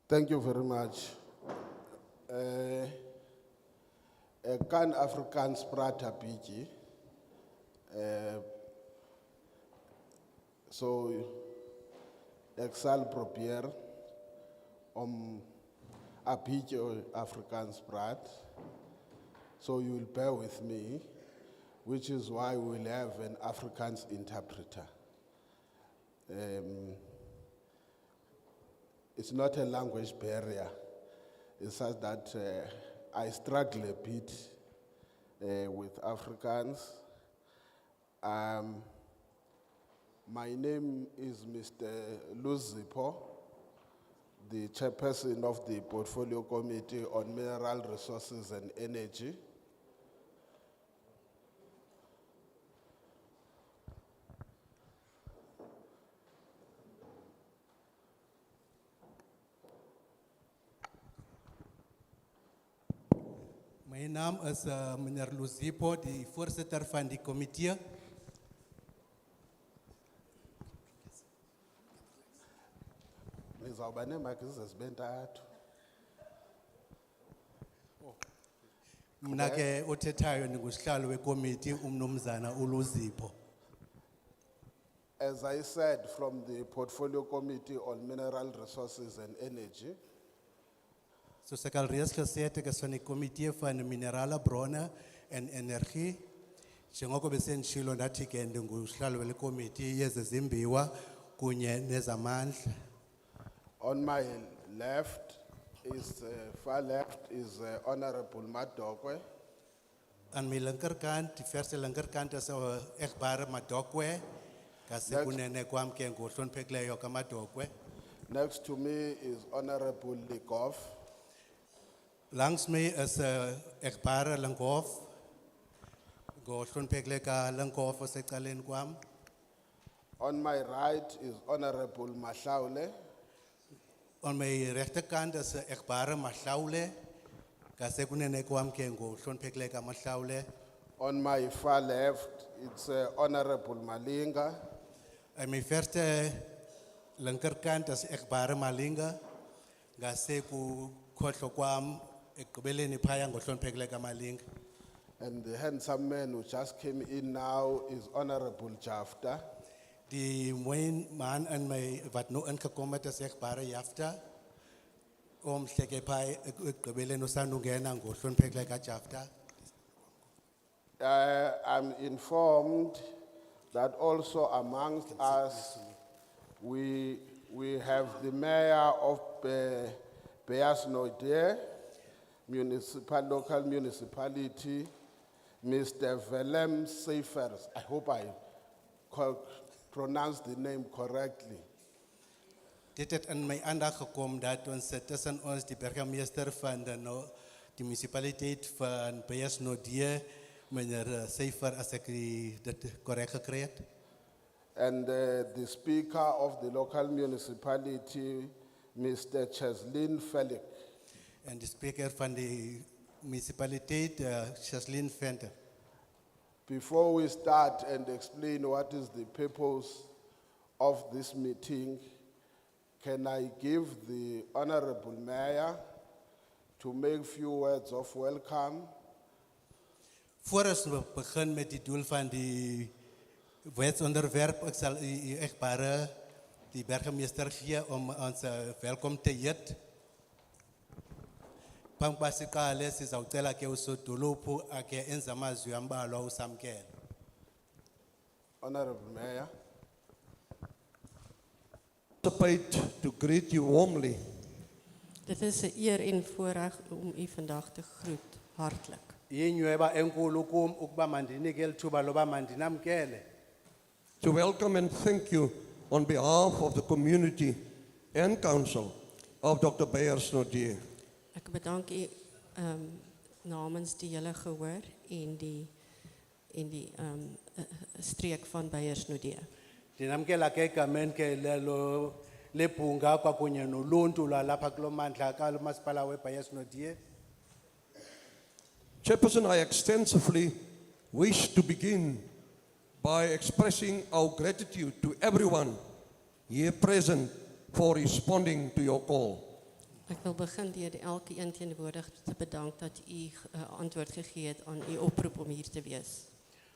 Thank you very much. Kan Afrikaans praat 'n bietjie. So ek sal probeer om 'n bietjie Afrikaans praat. So you will bear with me, which is why we'll have an Afrikaans interpreter. It's not a language barrier. It's just that I struggle a bit with Afrikaans. My name is Mr. Luzipo, the chairperson of the Portfolio Committee on Mineral Resources and Energy. Mijn naam is meneer Luzipo, de voorzitter van die comité. Ngizawuba neemakhi ezibentathu. Mina ke othethayo ningusihlalo wekomiti umnumzana uLuzipo. As I said, from the Portfolio Committee on Mineral Resources and Energy, Soos ek al reeds gesê het, ek is van die komitee van minerale bronne en energie. Njengoko besendishilo ndathi ke ndingusihlalo wele komiti yezezimbiwa kunye nezamandla. on my left is, far left is Honorable Madokwe. Aan my linkerkant, die verste linkerkant is egbare Madokwe. Kasi kunene kwam ke ngohloniphekileyo kaMadokwe. Next to me is Honorable Likov. Langs my is egbare Linkoff. Ngohloniphekile ka Linkoff osecaleni kwam. On my right is Honorable Mahlaule. On my regterkant is egbare Mahlaule. Kasi kunene kwam ke ngohloniphekile ka Mahlaule. On my far left, it's Honorable Malinga. En my verste linkerkant is egbare Malinga. Ngase ku khohlo kwam ekugqibeleni phaya ngohloniphekile ka Malinga. And the handsome man who just came in now is Honorable Jafta. Die mooie man in my wat nou ingekom het is egbare Jafta. Omhleke phaya ekugqibeleni usandungena ngohloniphekile ka Jafta. I'm informed that also amongst us, we have the mayor of Beasnode, local municipality, Mr. Velem Seifers. I hope I pronounced the name correctly. Dit het in my aandag gekom dat ons tussen ons die burgemeester van die municipaliteit van Beasnode, meneer Seifer, as ek dit korrek gekry het. And the speaker of the local municipality, Mr. Cheslin Felix. En de spreker van die municipaliteit, Cheslin Venter. Before we start and explain what is the purpose of this meeting, can I give the Honorable Mayor to make few words of welcome? Voor ons begin met die doel van die Wetsonderwerp, ik zal u echtbare die burgemeester gee om ons welkom te heet. Pampasikale sizawucela ke usodolophu ake enze amazwi ambalwa usamkele. Honorable Mayor, Participate to greet you warmly Dit is 'n eer en voorreg om u vandag te groet hartlik. Yinyweba enkulu kum ukuba mandinike lithuba loba mandinamkele. to welcome and thank you on behalf of the community and council of Dr. Beyers Nodier. Ek bedank u namens die hele gehoor en die streek van Beyersnodie. Ndinamkela ke egameni ke lelo lebhunga kwakunye noluntu lwalapha kulo mandla kamasipala weBayesnodie. Chairperson, I extensively wish to begin by expressing our gratitude to everyone here present for responding to your call. Ek wil begin deur elkeen teenwoordig te bedank dat u antwoord gegee het aan u oproep om hier te wees.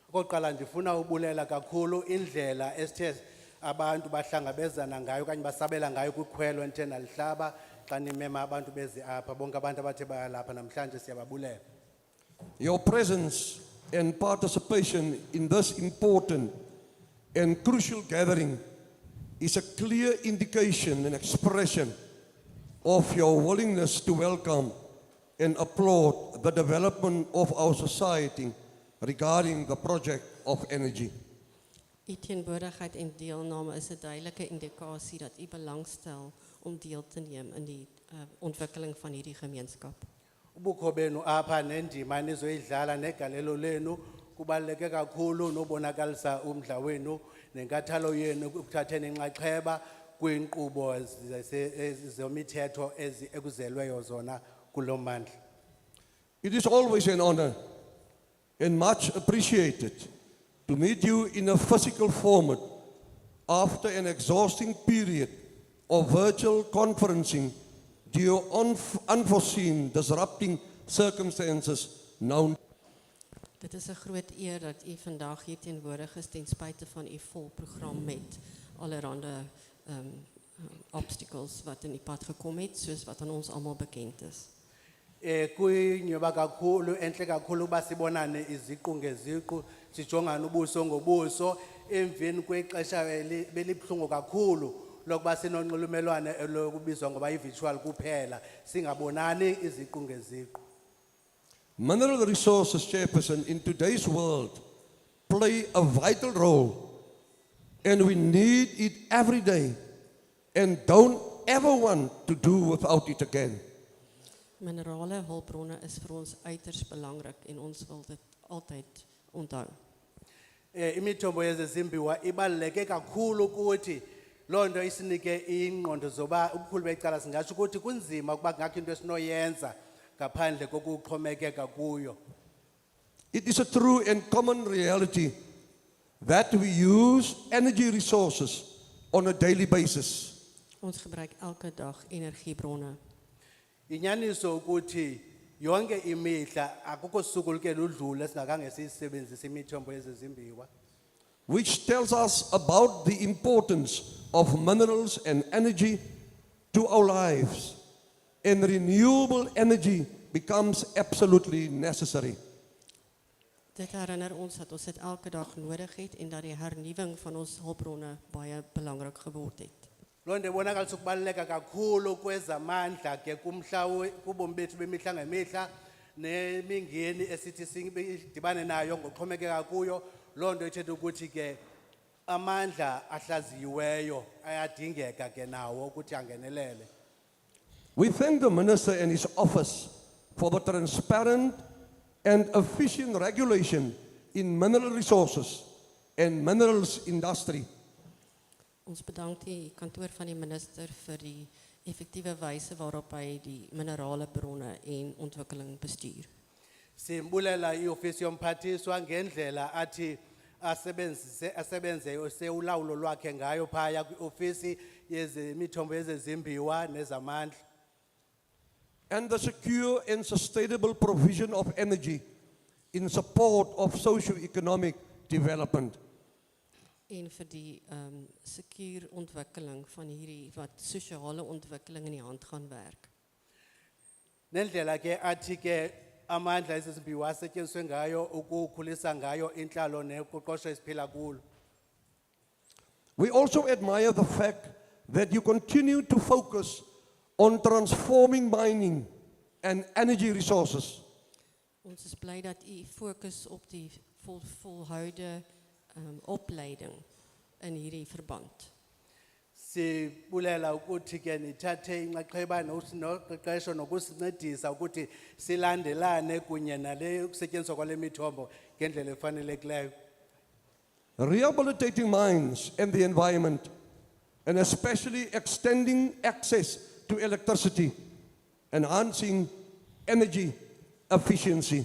Okokuqala ndifuna ubulela kakhulu indlela esithe abantu bahlangabezana ngayo okanye basabela ngayo kwikhwelo enthe nalihlaba xa nimema abantu bezi apha bonke abantu abathe bayalapha namhlanje siyababulela. Your presence and participation in this important and crucial gathering is a clear indication and expression of your willingness to welcome and applaud the development of our society regarding the project of energy. U teenwoordigheid en deelname is 'n duidelike indikasie dat u belangstel om deel te neem in die ontwikkeling van hierdie gemeenskap. Ubukho benu apha nendima nizoyidlala negalelo lenu kubaluleke kakhulu nobonakalisa umdla wenu nenkathalo yenu ukuthatheni inxaxheba kwiinkqubo zemithetho ekuzelweyo zona kulo mandla. It is always an honor and much appreciated to meet you in a physical format after an exhausting period of virtual conferencing due to unforeseen disrupting circumstances known. Dit is 'n groot eer dat u vandag hier teenwoordig is ten spyte van u vol program met allerhande obstacles wat in die pad gekom het soos wat aan ons almal bekend is. Kuyinyoba kakhulu enhle kakhulu uba sibonane iziqu ngeziqu sijongane ubuso ngobuso emveni kwexesha belibhlungu kakhulu lokuba sinonxulumelwane lokubizwa ngoba i-virtual kuphela singabonani iziqu ngeziqu. Mineral resources, Chairperson, in today's world play a vital role and we need it every day and don't ever want to do without it again. Minerale hulpbronne is vir ons uiters belangrik en ons wil dit altyd onthou. Imithombo yezezimbiwa ibaluleke kakhulu ukuthi loo nto isinike ingqondo zoba ubukhulu becala singatsho ukuthi kunzima ukuba kungakho into esinoyenza ngaphandle kokuxhomekeka kuyo. It is a true and common reality that we use energy resources on a daily basis. Ons gebruik elke dag energiebronne. Inyaniso ukuthi yonke imihla akukho suku luke ludlule singakhange siyisebenzise imithombo yezezimbiwa. Which tells us about the importance of minerals and energy to our lives, and renewable energy becomes absolutely necessary. Dit herinner ons dat ons dit elke dag nodig het en dat die hernuwing van ons hulpbronne baie belangrik geword het. Loo nto ibonakalisa ukubaluleka kakhulu kwezamandla ke kubomi bethu bemihla ngemihla nemingeni esithi sidibane nayo ngoxhomekeka kuyo. Loo nto ithetha ukuthi ke amandla ahlaziyiweyo ayadingeka ke nawo ukuthi angenelele. We thank the Minister and his office for the transparent and efficient regulation in mineral resources and minerals industry. Ons bedank die kantoor van die minister vir die effektiewe wyse waarop hy die minerale bronne en ontwikkeling bestuur. Simbulela iofisi yomphathiswa ngendlela athi asebenze seulawulo lwakhe ngayo phaya kwiofisi yezemithombo yezezimbiwa nezamandla. And the secure and sustainable provision of energy in support of socio-economic development. en vir die sekuur ontwikkeling van hierdie wat sosiale ontwikkeling in die hand gaan werk. Nendlela ke athi ke amandla ezizimbiwa asetyenziswe ngayo ukukhulisa ngayo intlalo neqoqosho esiphila kulo. We also admire the fact that you continue to focus on transforming mining and energy resources. Ons is bly dat u fokus op die volhoude opleiding in hierdie verband. Sibulela ukuthi ke nithathe inxaxheba noqeqesho nokusincedisa ukuthi silandelane kunye nale ukusetyenziswa kwale mithombo ngendlela efanelekileyo. Rehabilitating mines and the environment, and especially extending access to electricity, enhancing energy efficiency.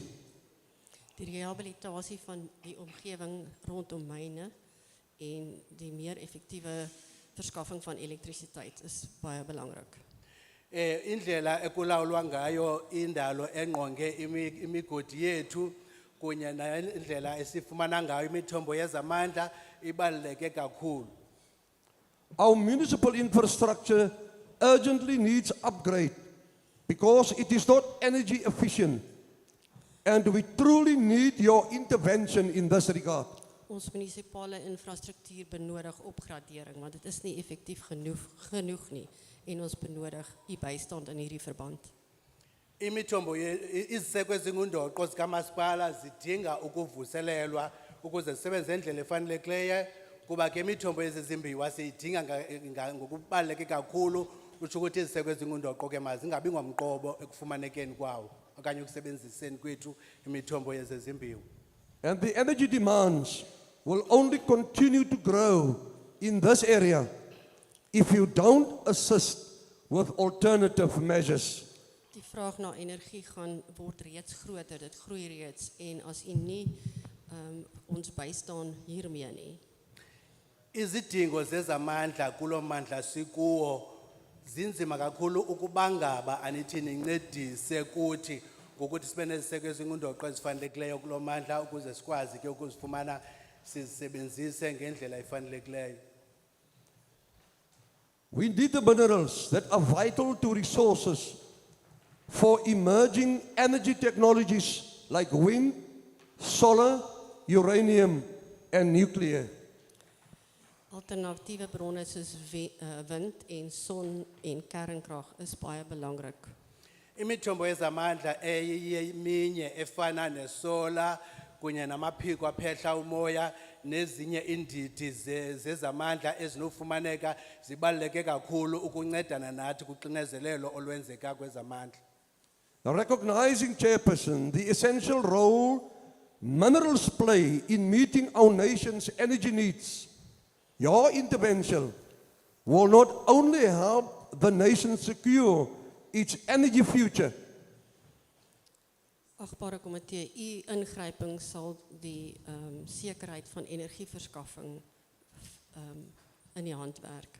Die rehabilitasie van die omgewing rondom myne en die meer effektiewe verskaffing van elektrisiteit is baie belangrik. Indlela ekulawulwa ngayo indalo engqonge imigodi yethu kunye nendlela esifumana ngayo imithombo yezamandla ibaluleke kakhulu. Our municipal infrastructure urgently needs upgrade because it is not energy efficient, and we truly need your intervention in this regard. Ons munisipale infrastruktuur benodig opgradering want dit is nie effektief genoeg nie en ons benodig u bystand in hierdie verband. Imithombo iziseko ezingundoqo zikamasipala zidinga ukuvuselelwa ukuze zisebenze ngendlela efanelekileyo kuba ke imithombo yezezimbiwa siyidinga ngokubaluleke kakhulu utsho ukuthi iziseko ezingundoqo ke mazingabi ngomqobo ekufumanekeni kwawo okanye ukusebenziseni kwethu imithombo yezezimbiwa. And the energy demands will only continue to grow in this area if you don't assist with alternative measures. Die vraag na energie gaan word reeds groter, dit groei reeds en as u nie ons bystaan hiermee nie. Izidingo zezamandla kulo mandla sikuwo zinzima kakhulu ukubangaba anithi nincedise kuthi ngokuthi sibe neziseko ezingundoqo ezifanelekileyo kulo mandla ukuze sikwazi ke ukuzifumana sizisebenzise ngendlela efanelekileyo. We need the minerals that are vital to resources for emerging energy technologies like wind, solar, uranium, and nuclear. Alternatiewe bronne soos wind en son en kernkrag is baie belangrik. Imithombo yezamandla eminye efana nesola kunye namaphiko aphehla umoya nezinye indidi zezamandla ezinofumaneka zibaluleke kakhulu ukuncedana nathi kuxinezelelo olwenzeka kwezamandla. Recognizing, Chairperson, the essential role minerals play in meeting our nation's energy needs, your intervention will not only help the nation secure its energy future, Agbare komitee, u ingryping sal die sekerheid van energieverskaffing in die hand werk.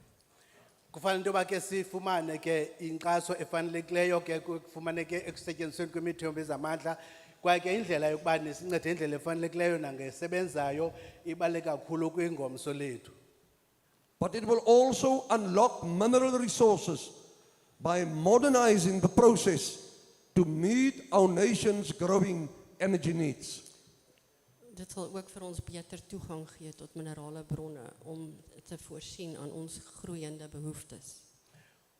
Kufanele into yoba ke sifumane ke inkxaso efanelekileyo ke kufumaneke ekusetyenzisweni kwemithombo yezamandla kwaye ke indlela yokuba nisincede indlela efanelekileyo nangesebenzayo ibaluleke kakhulu kwingomso lethu. but it will also unlock mineral resources by modernizing the process to meet our nation's growing energy needs. Dit sal ook vir ons beter toegang gee tot minerale bronne om te voorsien aan ons groeiende behoeftes.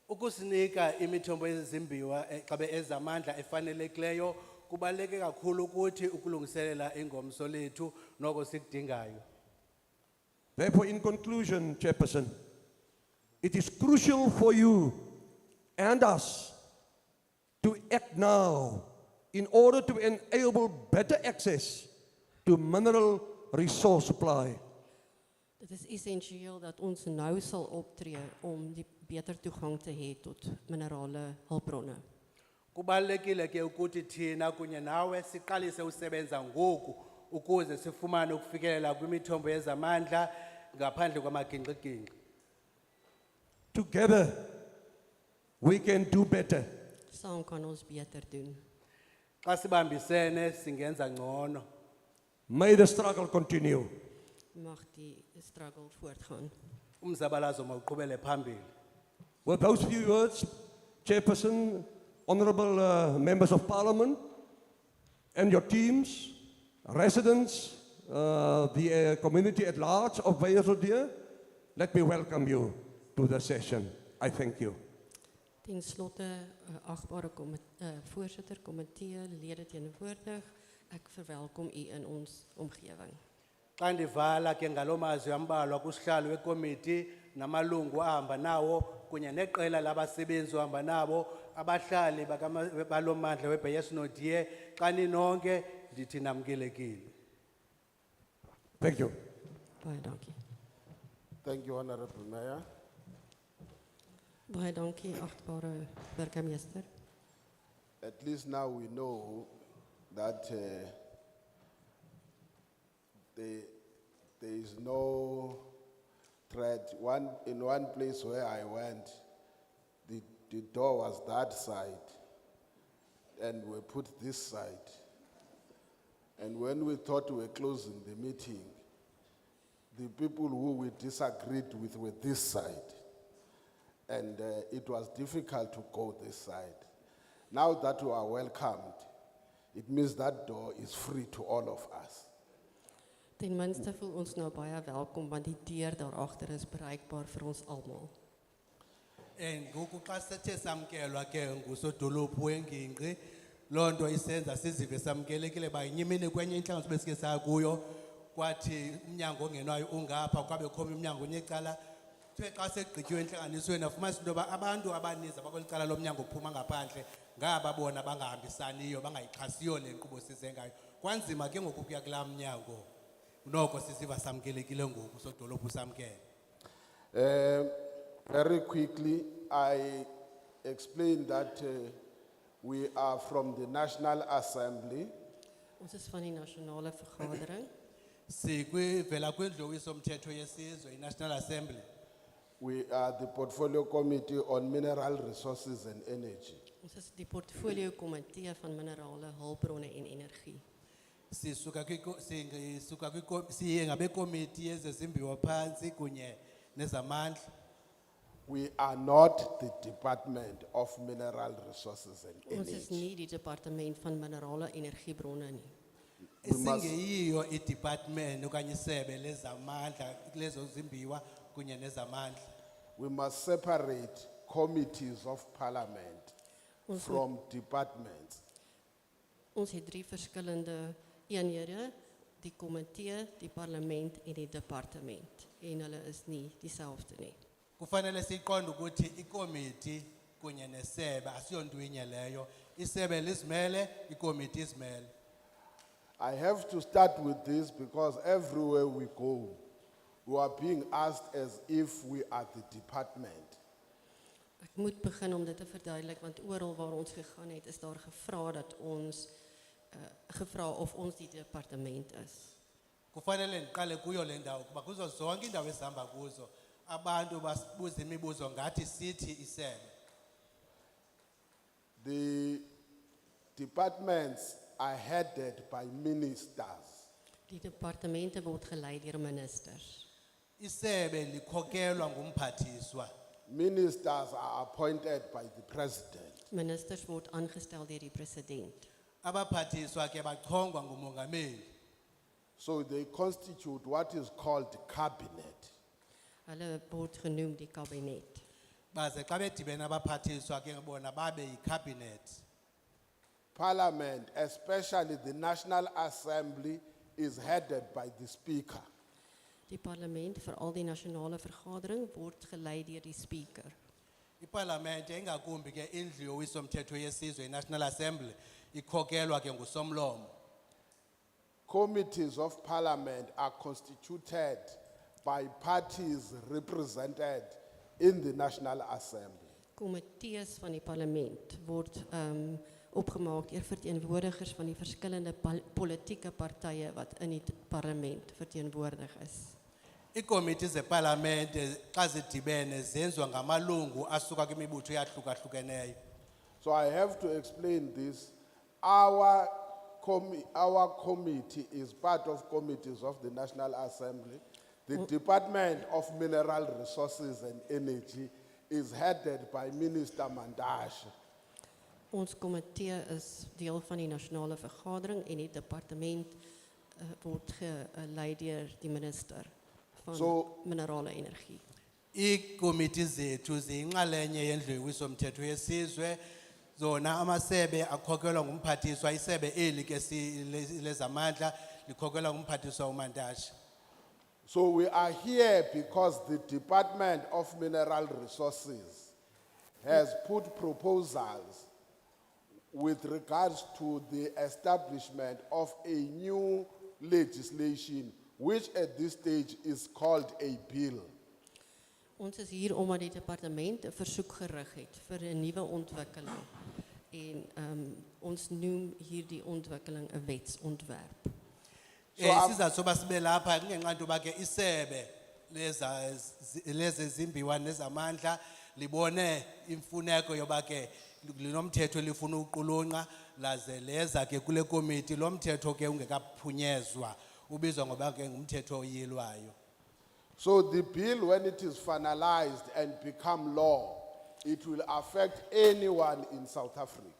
Ukusinika imithombo yezimbiwa xabe ezamandla efanelekileyo kubaluleke kakhulu ukuthi ukulungiselela ingomso lethu noko sikudingayo. Therefore, in conclusion, Chairperson, it is crucial for you and us to act now in order to enable better access to mineral resource supply. Dit is essensieel dat ons nou sal optree om die beter toegang te hê tot minerale hulpbronne. Kubalulekile ke ukuthi thina kunye nawe siqalise usebenza ngoku ukuze sifumane ukufikelela kwimithombo yezamandla ngaphandle kwamagingxigingxi. Together, we can do better. Saam kan ons beter doen. Xa sibambisene singenza ngcono. May the struggle continue. mag die struggle voortgaan. Umzabalazo mawuqhubele phambili. With those few words, Chairperson, honorable members of parliament, and your teams, residents, the community at large of Bayersodia, let me welcome you to the session. I thank you. Ten slotte, achtbare voorsitter, komitee, lede teenwoordig, ek verwelkom u in ons omgewing. Xa ndivala ke ngaloo mazwi ambalwa kusihlalo wekomiti namalungu ahamba nawo kunye neqela labasebenzi ohamba nabo abahlali baloo mmandla weBeyesnodie xa ninonke ndithi namkelekile. Thank you. Baie dankie. Thank you, Honorable Mayor. Baie dankie, achtbare burgemeester. At least now we know that there is no threat. In one place where I went, the door was that side, and we put this side. And when we thought we were closing the meeting, the people who we disagreed with were this side. And it was difficult to go this side. Now that we are welcomed, it means that door is free to all of us. Ten minste voel ons nou baie welkom, want die deur daarachter is bereikbaar vir ons almal. En ngoku xa sethe samkelwa ke ngusodolophu wengingqi, loo nto isenza sizive samkelekile ba inyimini kwenye intlanganiso besike saya kuyo, kwathi umnyango ongenwayo ungapha, kwabe khona umnyango onyecala. Kuthe xa segqityiwe entlanganisweni afumanisa into yoba abantu abaninzi abakweli cala lomnyango ophuma ngaphandle ngaba bona bangahambisaniyo, bangayixhasiyo le nkqubo size ngayo. Kwanzima ke ngoku kuya kulaa mnyango. Noko sisiva samkelekile ngoku sodolophu samkele. Very quickly, I explained that we are from the National Assembly. Ons is van die nasionale vergadering. Sikwivela kwindlowiso mthetho yesizwe, i-National Assembly. We are the Portfolio Committee on Mineral Resources and Energy. Ons is die portfolio komitee van minerale, hulpbronne en energie. Siye ngabekomiti yezezimbiwa phansi kunye nezamandla. We are not the Department of Mineral Resources and Ons is Energy. nie die departement van minerale energiebronne nie. Singeyiyo i-department okanye isebe lezamandla lezo zimbiwa kunye nezamandla. We must separate committees of parliament from departments. Ons het 3 verskillende eenhede, die komitee, die parlement en die departement. En hulle is nie dieselfde nie. Kufanele siqonde ukuthi ikomiti kunye nesebe asiyonto inye leyo. Isebe lizimele, ikomiti izimele. I have to start with this because everywhere we go, we are being asked as if we are the department. Ek moet begin om dit te verduidelik, want oral waar ons gegaan het, is daar gevra dat ons gevra of ons die departement is. Kufanele ndiqale kuyo le ndawo kuba kuzo zonke indawo esihamba kuzo abantu basibuza imibuzo ngathi sithi isebe. The departments are headed by ministers. Die departemente word gelei deur ministers. Isebe likhokelwa ngumphathiswa. Ministers are appointed by the president. Ministers word aangestel deur die president. Abaphathiswa ke bachongwa ngumongameli. So they constitute what is called cabinet. Hulle word genoem die kabinet. Baze xa bedibene abaphathiswa ke bona babe yi-cabinet. Parliament, especially the National Assembly, is headed by the speaker. Die parlement, veral die nasionale vergadering, word gelei deur die speaker. Iparlamente engakumbi ke indlu yowiso-mthetho yesizwe, i-National Assembly, ikhokelwa ke ngusomlomo. Committees of parliament are constituted by parties represented in the National Assembly. Komitees van die parlement word opgemaak deur verteenwoordigers van die verskillende politieke partye wat in die parlement verteenwoordig is. Ikomiti zeparlamente xa zidibene zenziwa ngamalungu asuka kwimibutho eyahlukahlukeneyo. So I have to explain this. Our our committee is part of committees of the National Assembly. The Department of Mineral Resources and Energy is headed by Minister Mantashe. Ons komitee is deel van die nasionale vergadering en die departement word gelei deur die minister van minerale energie. Iikomiti zethu ziyinxalenye yendleko-mthetho yesizwe, zona amasebe akhokelwa ngumphathiswa, isebe eli ke lezamandla likhokelwa ngumphathiswa uMantashe. So we are here because the Department of Mineral Resources has put proposals with regards to the establishment of a new legislation, which at this stage is called a bill. Ons is hier omdat die departement 'n versoek gerig het vir 'n nuwe ontwikkeling en ons noem hierdie ontwikkeling 'n wetsontwerp. Isizathu soba sibe lapha kungenxa into yoba ke isebe lezezimbiwa nezamandla libone imfuneko yoba ke linomthetho lifuna uqulunqa laze leza ke kule komiti lo mthetho ke ungekaphunyezwa ubizwa ngoba ke ngumthetho oyilwayo. So the bill, when it is finalized and become law, it will affect anyone in South Africa.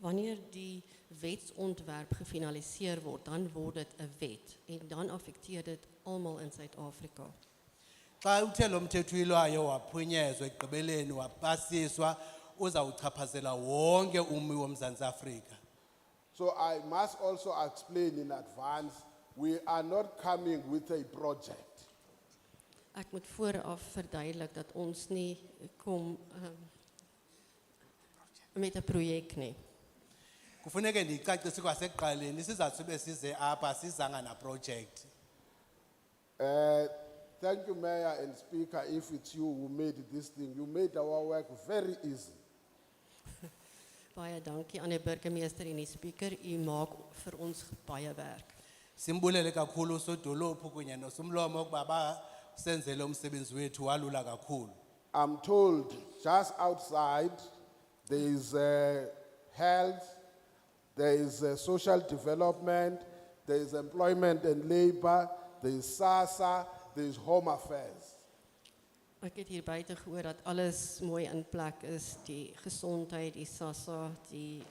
Wanneer die wetsontwerp gefinaliseer word, dan word dit 'n wet en dan affekteer dit almal in Suid-Afrika. Xa uthe lo mthetho uyilwayo waphunyezwa ekugqibeleni wapasiswa uzawuchaphazela wonke ummi woMzantsi Afrika. So I must also explain in advance, we are not coming with a project. Ek moet vooraf verduidelik dat ons nie kom met 'n projek nie. Kufuneke ndicacise kwasekuqaleni isizathu sibe size apha sizanga na project. Thank you, Mayor and Speaker, if it's you who made this thing. You made our work very easy. Baie dankie aan die burgemeester en die speaker, u maak vir ons baie werk. Simbulele kakhulu usodolophu kunye nosomlomo ukuba basenzele umsebenzi wethu walula kakhulu. I'm told just outside there is health, there is social development, there is employment and labor, there is SASSA, there is home affairs. Ek het hier buite gehoor dat alles mooi in plek is, die gesondheid, die SASSA, die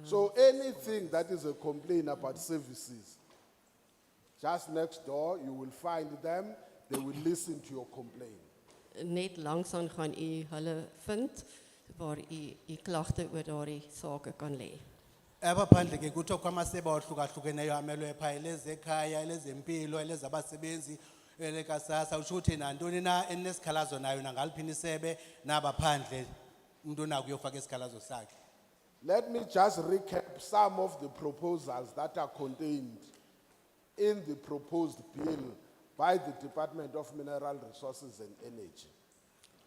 So anything that is a complaint about services, just next door, you will find them, they will listen to your complaint. net langsaan gaan u hulle vind waar u klagte oor daardie sake kan lê. Apha phandle ke kuthiwa kwamasebe ahlukahlukeneyo amelwe phaa elezekhaya, elezempilo, elezabasebenzi, elekasasa, utsho uthi nantoni na enesikhalazo nayo nangaliphini isebe naba phandle umuntu onako uyofaka isikhalazo sakhe. Let me just recap some of the proposals that are contained in the proposed bill by the Department of Mineral Resources and Energy.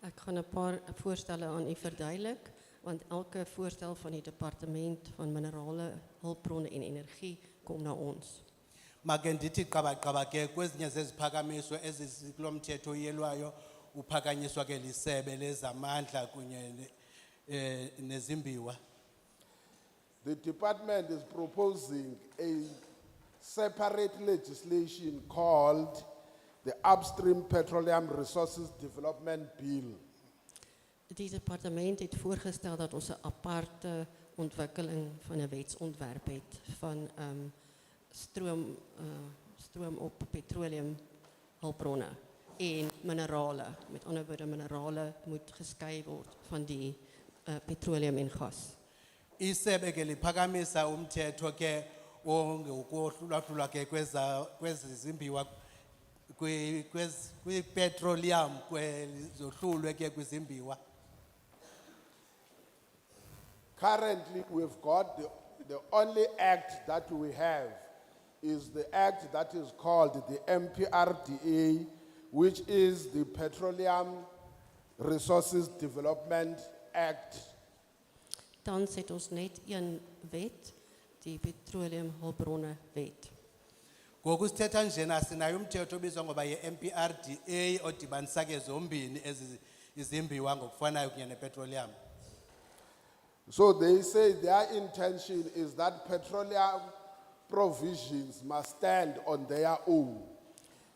Ek gaan 'n paar voorstelle aan u verduidelik, want elke voorstel van die departement van minerale, hulpbronne en energie kom na ons. Make ndithi qabaqaba ke kwezinye zeziphakamiso ezikulo mthetho oyelwayo uphakanyiswa ke lisebe lezamandla kunye nezimbiwa. The department is proposing a separate legislation called the Upstream Petroleum Resources Development Bill. Die departement het voorgestel dat ons 'n aparte ontwikkeling van 'n wetsontwerp het van stroom op petroleum hulpbronne en minerale. Met ander woorde, minerale moet geskei word van die petroleum en gas. Isebe ke liphakamisa umthetho ke ongokuhlulahlula ke kwezizimbiwa kwi-petroleum zohlulwe ke kwizimbiwa. Currently, we've got the only act that we have is the act that is called the MPRDA, which is the Petroleum Resources Development Act. Dan het ons net een wet, die petroleum hulpbronne wet. Ngoku sithetha njena sinayo umthetho obizwa ngoba ye-MPRDA odibanisa ke zombini ezi izimbiwa ngokufanayo kunye nepetroleum. So they say their intention is that petroleum provisions must stand on their own.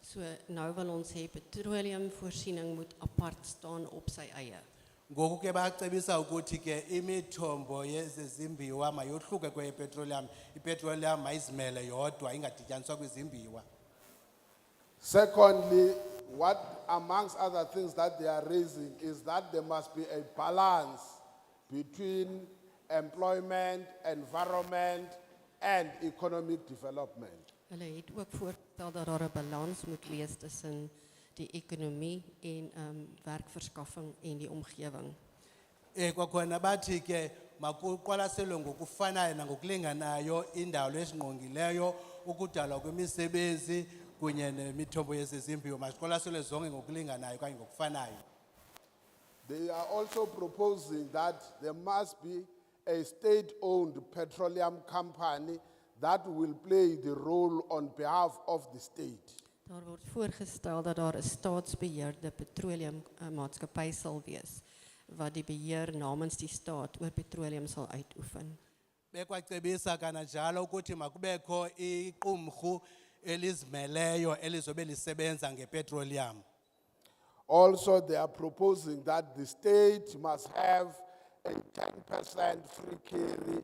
So nou wil ons hê petroleumvoorsiening moet apart staan op sy eie. Ngoku ke bacebisa ukuthi ke imithombo yezezimbiwa mayohluke kwepetroleum, ipetroleum mayizimele yodwa ingadityaniswa kwizimbiwa. Secondly, what amongst other things that they are raising is that there must be a balance between employment, environment, and economic development. Hulle het ook voorgestel dat daar 'n balans moet wees tussen die ekonomie en werkverskaffing en die omgewing. Kwakhona bathi ke makuqwalaselwe ngokufanayo nangokulinganayo indalo esingqongileyo, ukudalwa kwemisebenzi kunye nemithombo yezezimbiwa masiqwalaselwe zonke ngokulinganayo kanye ngokufanayo. They are also proposing that there must be a state-owned petroleum company that will play the role on behalf of the state. Daar word voorgestel dat daar 'n staatsbeheerde petroleummaatskappy sal wees wat die beheer namens die staat oor petroleum sal uitoefen. Bekwacebisa kananjalo ukuthi makubekho iqumrhu elizimeleyo elizobe lisebenza ngepetroleum. Also, they are proposing that the state must have a 10% free carry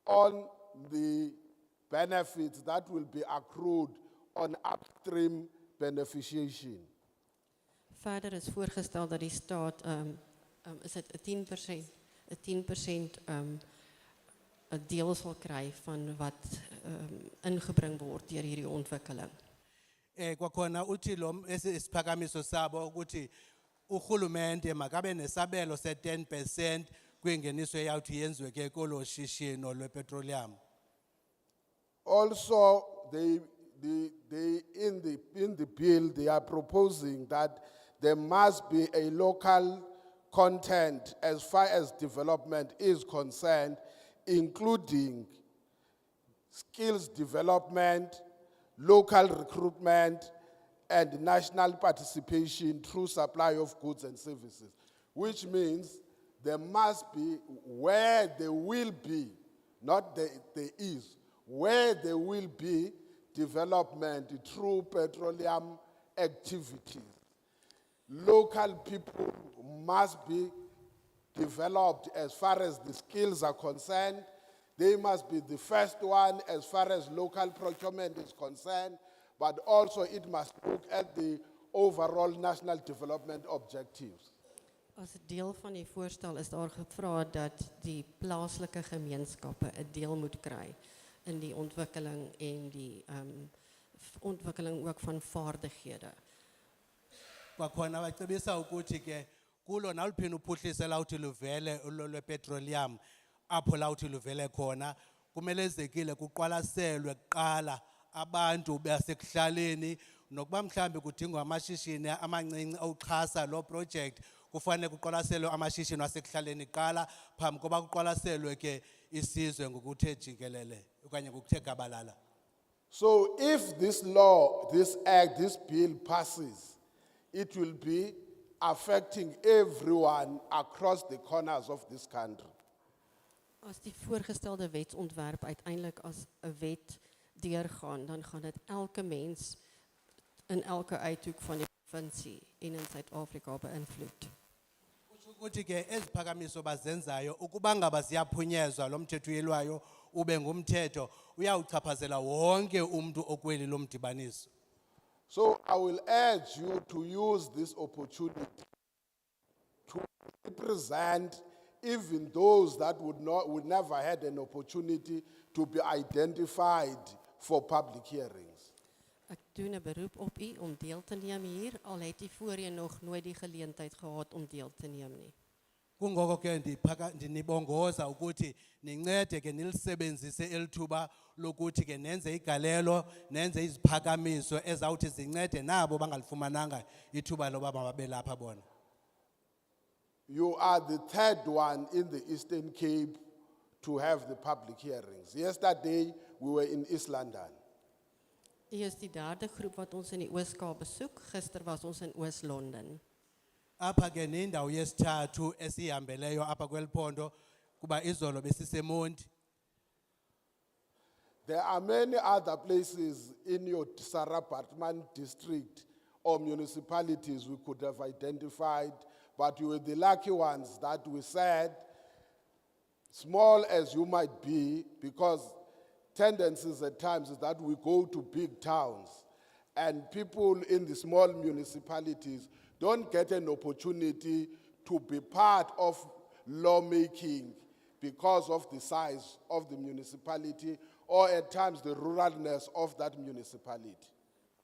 on the benefits that will be accrued on upstream beneficiation. Verder is voorgestel dat die staat is dit 'n 10% 'n deel sal kry van wat ingebring word deur hierdie ontwikkeling. Kwakhona uthi lo isiphakamiso sabo ukuthi urhulumente makabe nesabelo se-10% kwingeniso eyawuthi yenziwe ke kolo shishino lwepetroleum. Also, in the bill, they are proposing that there must be a local content as far as development is concerned, including skills development, local recruitment, and national participation through supply of goods and services, which means there must be, where there will be, not there is, where there will be development through petroleum activities. Local people must be developed as far as the skills are concerned. They must be the first one as far as local procurement is concerned, but also it must look at the overall national development objectives. As 'n deel van die voorstel is daar gevra dat die plaaslike gemeenskappe 'n deel moet kry in die ontwikkeling en die ontwikkeling ook van vaardighede. Kwakhona bacebisa ukuthi ke kulo naluphi uphuhliso lawuthi luvele lwepetroleum apho lawuthi luvele khona kumelezekile kuqwalaselwe kuqala abantu basekuhlaleni nokuba mhlambe kudingwa amashishini amancinci awuxhasa lo project kufanele kuqwalaselwe amashishini wasekuhlaleni kuqala phambi koba kuqwalaselwe ke isizwe ngokuthe jikelele okanye ngokuthe gabalala. So if this law, this act, this bill passes, it will be affecting everyone across the corners of this country. As die voorgestelde wetsontwerp uiteindelik as 'n wet deurgaan, dan gaan dit elke mens in elke uithoek van die provinsie en in Suid-Afrika beïnvloed. Ukuthi ke eziphakamiso bazenzayo ukuba ngaba ziyaphunyezwa lo mthetho uyelwayo ube ngumthetho uyawuchaphazela wonke umuntu okweli lo mdibaniso. So I will urge you to use this opportunity to represent even those that would never had an opportunity to be identified for public hearings. Ek doen 'n beroep op u om deel te neem hier, al het u voorheen nog nooit die geleentheid gehad om deel te neem nie. Kungoko ke ndinibongoza ukuthi nincede ke nilisebenzise elithuba lokuthi ke nenze igalelo nenze iziphakamiso ezawuthi zincede nabo bangalifumananga ithuba loba mababe lapha bona. You are the third one in the Eastern Cape to have the public hearings. Yesterday, we were in East London. U is die derde groep wat ons in die Oos-Kaap besoek. Gister was ons in Oos-London. Apha ke nendawo yesithathu esihambeleyo apha kweliphondo kuba izolo besisemonti. There are many other places in your Sarabatman district or municipalities we could have identified, but you were the lucky ones that we said, small as you might be, because tendencies at times is that we go to big towns and people in the small municipalities don't get an opportunity to be part of lawmaking because of the size of the municipality or at times the ruralness of that municipality.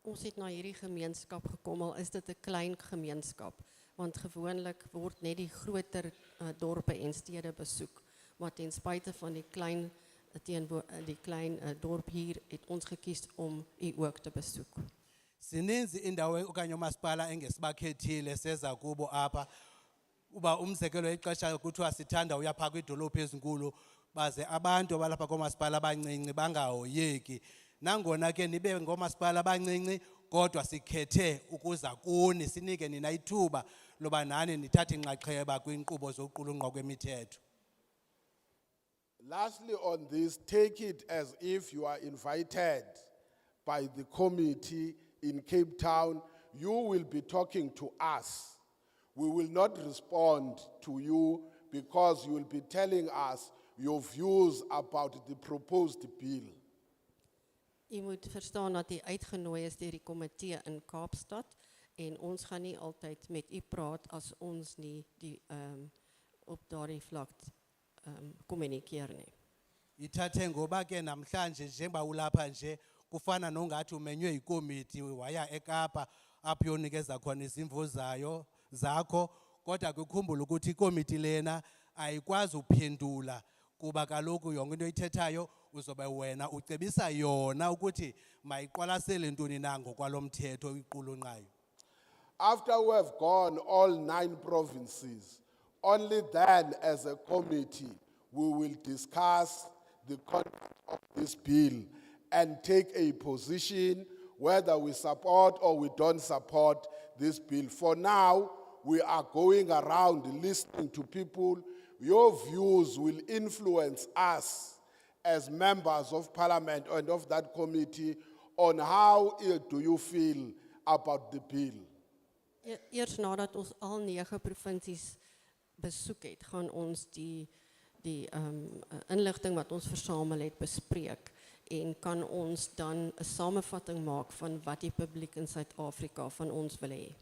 Ons het na hierdie gemeenskap gekom, al is dit 'n klein gemeenskap, want gewoonlik word net die groter dorpe en stede besoek, maar ten spyte van die klein dorp hier het ons gekies om u ook te besoek. Zininzi indawo okanye umasipala engesibakhethile seza kubo apha. Uba umzekelo ixesha kuthiwa sithanda uya phaa kwidolophu ezinkulu baze abantu abalapha koomasipala abancinci bangahoyeki. Nangona ke nibe ngoomasipala abancinci kodwa sikhethe ukuza kuni sinike nina ithuba loba nani nithathe inxaxheba kwiinkqubo zokuqulunqwa kwemithetho. Lastly on this, take it as if you are invited by the committee in Cape Town. You will be talking to us. We will not respond to you because you will be telling us your views about the proposed bill. U moet verstaan dat u uitgenooi is deur die komitee in Kaapstad en ons gaan nie altyd met u praat as ons nie die op daardie vlak kommunikeer nie. Ithathe ngoba ke namhlanje njengoba ulapha nje kufana nongathi umenywe ikomiti waya eKapa apho uyonikeza khona izimvo zakho kodwa kukhumbula ukuthi ikomiti lena ayikwazi uphendula kuba kaloku yonke into oyithethayo uzobe wena ucebisa yona ukuthi mayiqwalasele ntoni na ngokwalomthetho oyiqulunqayo. After we have gone all 9 provinces, only then as a committee we will discuss the content of this bill and take a position whether we support or we don't support this bill. For now, we are going around listening to people. Your views will influence us as members of parliament and of that committee on how do you feel about the bill. Eers nadat ons al 9 provinsies besoek het, gaan ons die inligting wat ons versamel het bespreek en kan ons dan 'n samevatting maak van wat die publiek in Suid-Afrika van ons wil hê.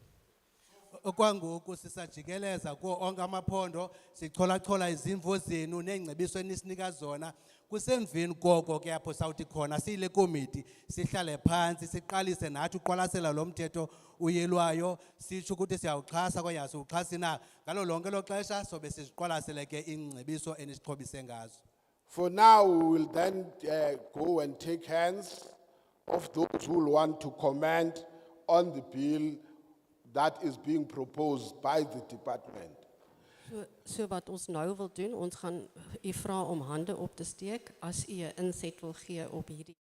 Okwangoku sisajikeleza kuwo onke amaphondo sicholachola izimvo zenu neengcebiso enisinika zona kusemveni koko ke apho sawuthi khona siyile komiti sihlale phansi siqalise nathi uqwalasela lo mthetho uyelwayo sitsho ukuthi siyawuxhasa okanye asiwuxhasi na ngalo lonke lo xesha sobe siziqwalasele ke ingcebiso enisixhobise ngazo. For now, we will then go and take hands of those who will want to comment on the bill that is being proposed by the department. So wat ons nou wil doen, ons gaan u vra om hande op te steek as u 'n inset wil gee op hierdie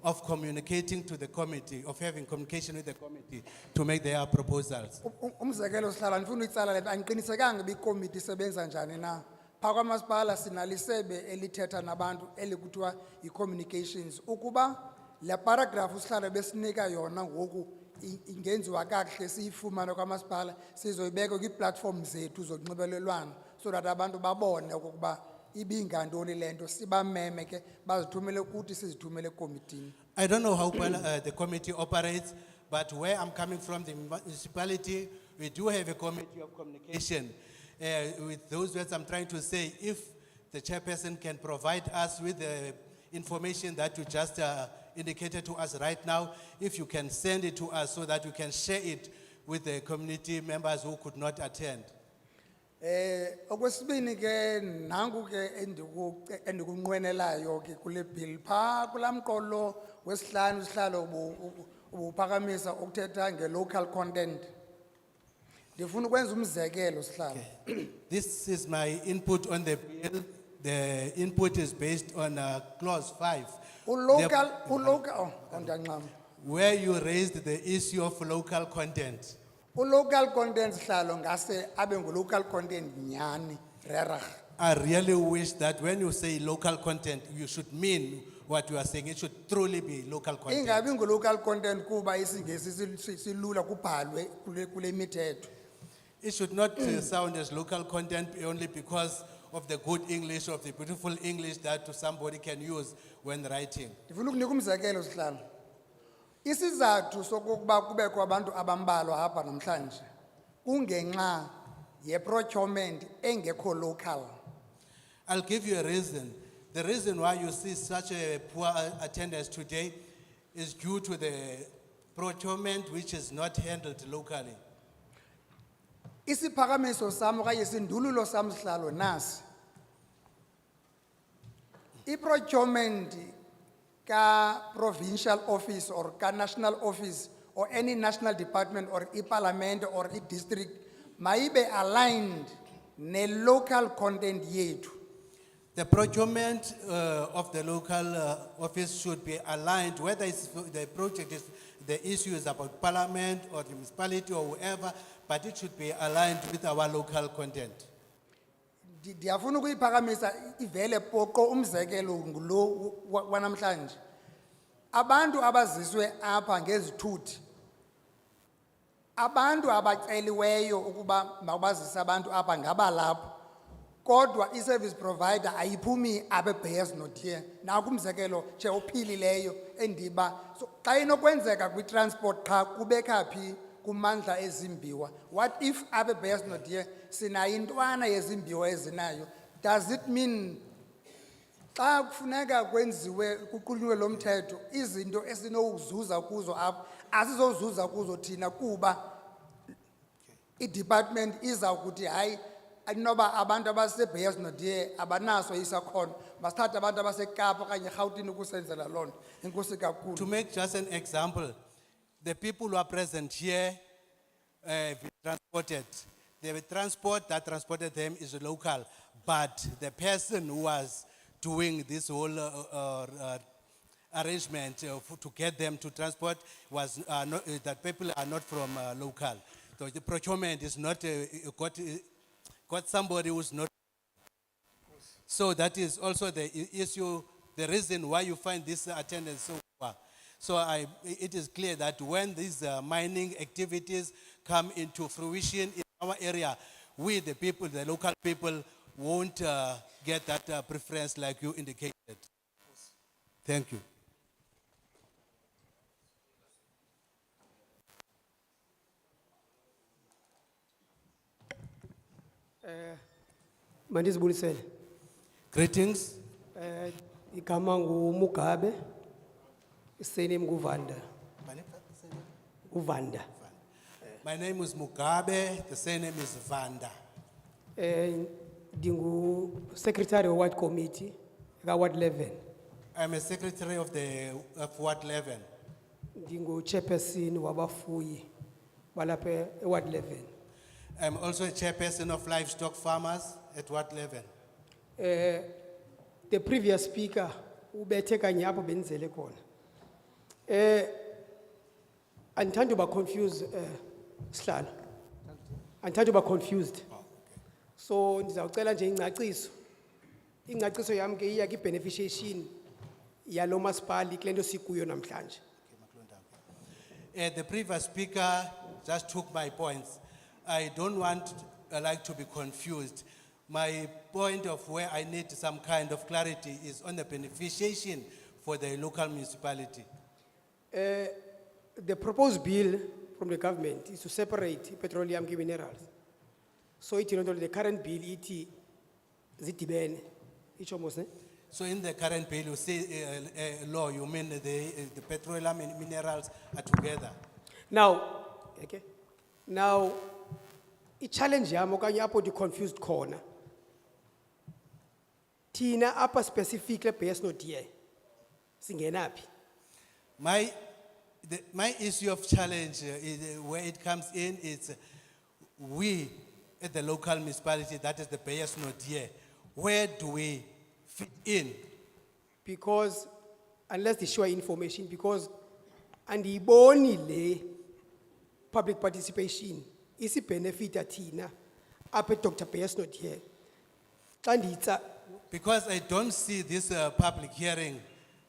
of communicating to the committee, of having communication with the committee to make their proposals. Umzekelo sihlala ndifuna uyitsala le nto andiqinisekanga ibikomiti isebenza njani na. Phaa kwamasipala sinalisebe elithetha nabantu elikuthiwa yi-communications. Ukuba le paragraph usihlala besinika yona ngoku ingenziwa kakuhle siyifumane kwamasipala sizoyibeka kwii-platform zethu zonxibelelwano so that abantu babone okokuba ibingantoni le nto sibameme ke bazithumele kuthi sizithumele ekomitini. I don't know how the committee operates, but where I'm coming from, the municipality, we do have a committee of communication. With those words, I'm trying to say, if the chairperson can provide us with the information that you just indicated to us right now, if you can send it to us so that we can share it with the community members who could not attend. Okwesibini ke nangu ke endikunqwenelayo ke kule bill phaa kulamqolo wesihlanu sihlalo ubuphakamisa ukuthetha nge-local content. Ndifuna ukwenza umzekelo sihlalo. This is my input on the bill. The input is based on clause 5. Ndiyancama. Where you raised the issue of local content. Local content sihlalo ngase abe ngu-local content nyani rerach. I really wish that when you say local content, you should mean what you are saying. It should truly be local content. Ingabi ngu-local content kuba isingesi silula kubhalwe kule mithetho. It should not sound as local content only because of the good English, of the beautiful English that somebody can use when writing. Ndifuna ukunika umzekelo sihlalo. Isizathu sokuba kubekho abantu abambalwa apha namhlanje kungenxa ye-procurement engekho local. I'll give you a reason. The reason why you see such a poor attendance today is due to the procurement which is not handled locally. Isiphakamiso sam okanye isindululo sam sihlalo nasi. I-procurement ka-provincial office or ka-national office or any national department or i-parliament or i-district mayibe aligned ne-local content yethu. The procurement of the local office should be aligned, whether it's the project is, the issue is about parliament or the municipality or whoever, but it should be aligned with our local content. Ndiyafuna ukuyiphakamisa ivele poqo umzekelo ngulo wanamhlanje. Abantu abaziswe apha ngezithuthi. Abantu abaceliweyo ukuba mabazise abantu apha ngabalapho. Kodwa i-service provider ayiphumi abe-base notier. Naku umzekelo nje ophilileyo endiba. So xa inokwenzeka kwi-transport qha kubekaphi kumandla ezimbiwa. What if abe-base notier sinayo intwana yezimbiwa ezinayo? Does it mean xa kufuneka kwenziwe kuqulunyiwe lo mthetho izinto esinokuzuza kuzo apha asizozuza kuzo thina kuba i-department izawukuthi hayi noba abantu abase-base notier abanaso isakhono masithathe abantu abasekapa okanye eRhawutini ukusenzela loo nto. Enkosi kakhulu. To make just an example, the people who are present here be transported. The transport that transported them is local, but the person who was doing this whole arrangement to get them to transport was not, that people are not from local. So the procurement is not got somebody who's not. So that is also the issue, the reason why you find this attendance so far. So it is clear that when these mining activities come into fruition in our area, we, the people, the local people, won't get that preference like you indicated. Thank you. Mandizibulisele. Greetings. Igama nguMugabe. Surname nguVanda. uVanda. My name is Mugabe, the surname is Vanda. Dingu secretary of Ward Committee, Ward 11. I'm a secretary of Ward 11. Dingu chairperson wabafuyi balapha Ward 11. I'm also a chairperson of livestock farmers at Ward 11. The previous speaker ubethe kanye apho benzele khona. Andithandi uba confused, Sihlalo. Andithandi uba confused. So ndizawucela nje ingcaciso. Ingcaciso yami ke iya ki-beneficiation yalo masipali kule nto sikuyo namhlanje. The previous speaker just took my points. I don't want like to be confused. My point of where I need some kind of clarity is on the beneficiation for the local municipality. The proposed bill from the government is to separate petroleum and minerals. So it is not the current bill, it is zidibene. It's almost, eh? So in the current bill, you say law, you mean the petroleum and minerals are together. Now, okay. Now, I challenge yami okanye apho the confused corner. Tina apa specifically based not here. Singenaphi. My issue of challenge is where it comes in is we at the local municipality, that is the payers not here. Where do we fit in? Because unless they show information, because and the le public participation is a benefit at Tina up at Dr. Payers not here. And it's Because I don't see this public hearing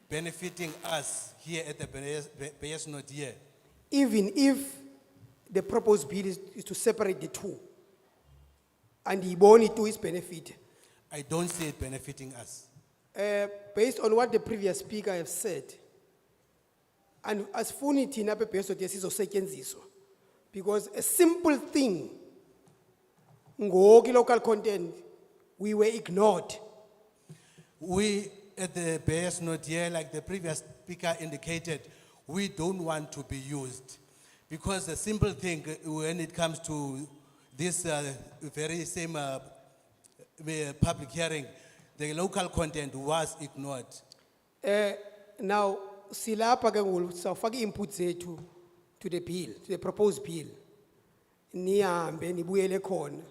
benefiting us here at the payers not here. even if the proposed bill is to separate the two, and the boni to is benefit, I don't see it benefiting us. based on what the previous speaker have said, and as funi tina pe peso sizosetyenziswa, because a simple thing, ngoki local content, we were ignored. We at the payers not here, like the previous speaker indicated, we don't want to be used. Because the simple thing when it comes to this very same public hearing, the local content was ignored. Now, silapa ke ngulu sawufaka input zethu to the bill, to the proposed bill. Nihambe nibuyele khona.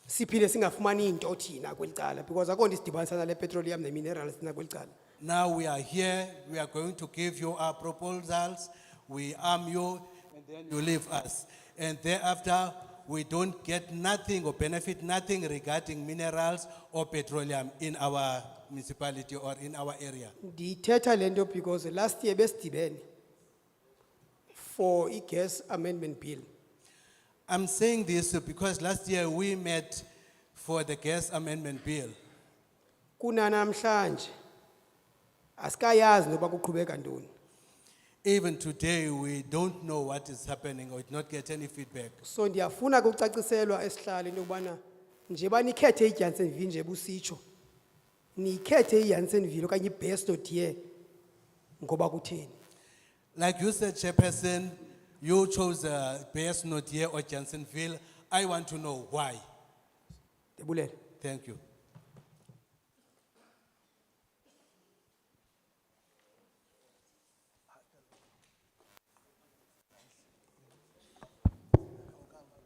Siphile singafumani into thina kwelicala because akonto isidibanisa nale petroleum ne minerals thina kwelicala. Now we are here, we are going to give you our proposals, we arm you, and then you leave us. And thereafter, we don't get nothing or benefit nothing regarding minerals or petroleum in our municipality or in our area. Ndithetha lento because last year besidibene for i-gas amendment bill. I'm saying this because last year we met for the gas amendment bill. Kunanamhlanje asikayazi noba kuqhubeka ntoni. Even today, we don't know what is happening or did not get any feedback. So ndiyafuna kucaciselwa esihlalo into yokubana njeba nikhethe iJansonville nje busitsho. Nikhethe iJansonville okanye ibest not here ngoba kutheni. Like you said, Chairperson, you chose Bayers Not Here or Janesville. I want to know why. Ndibulele. Thank you.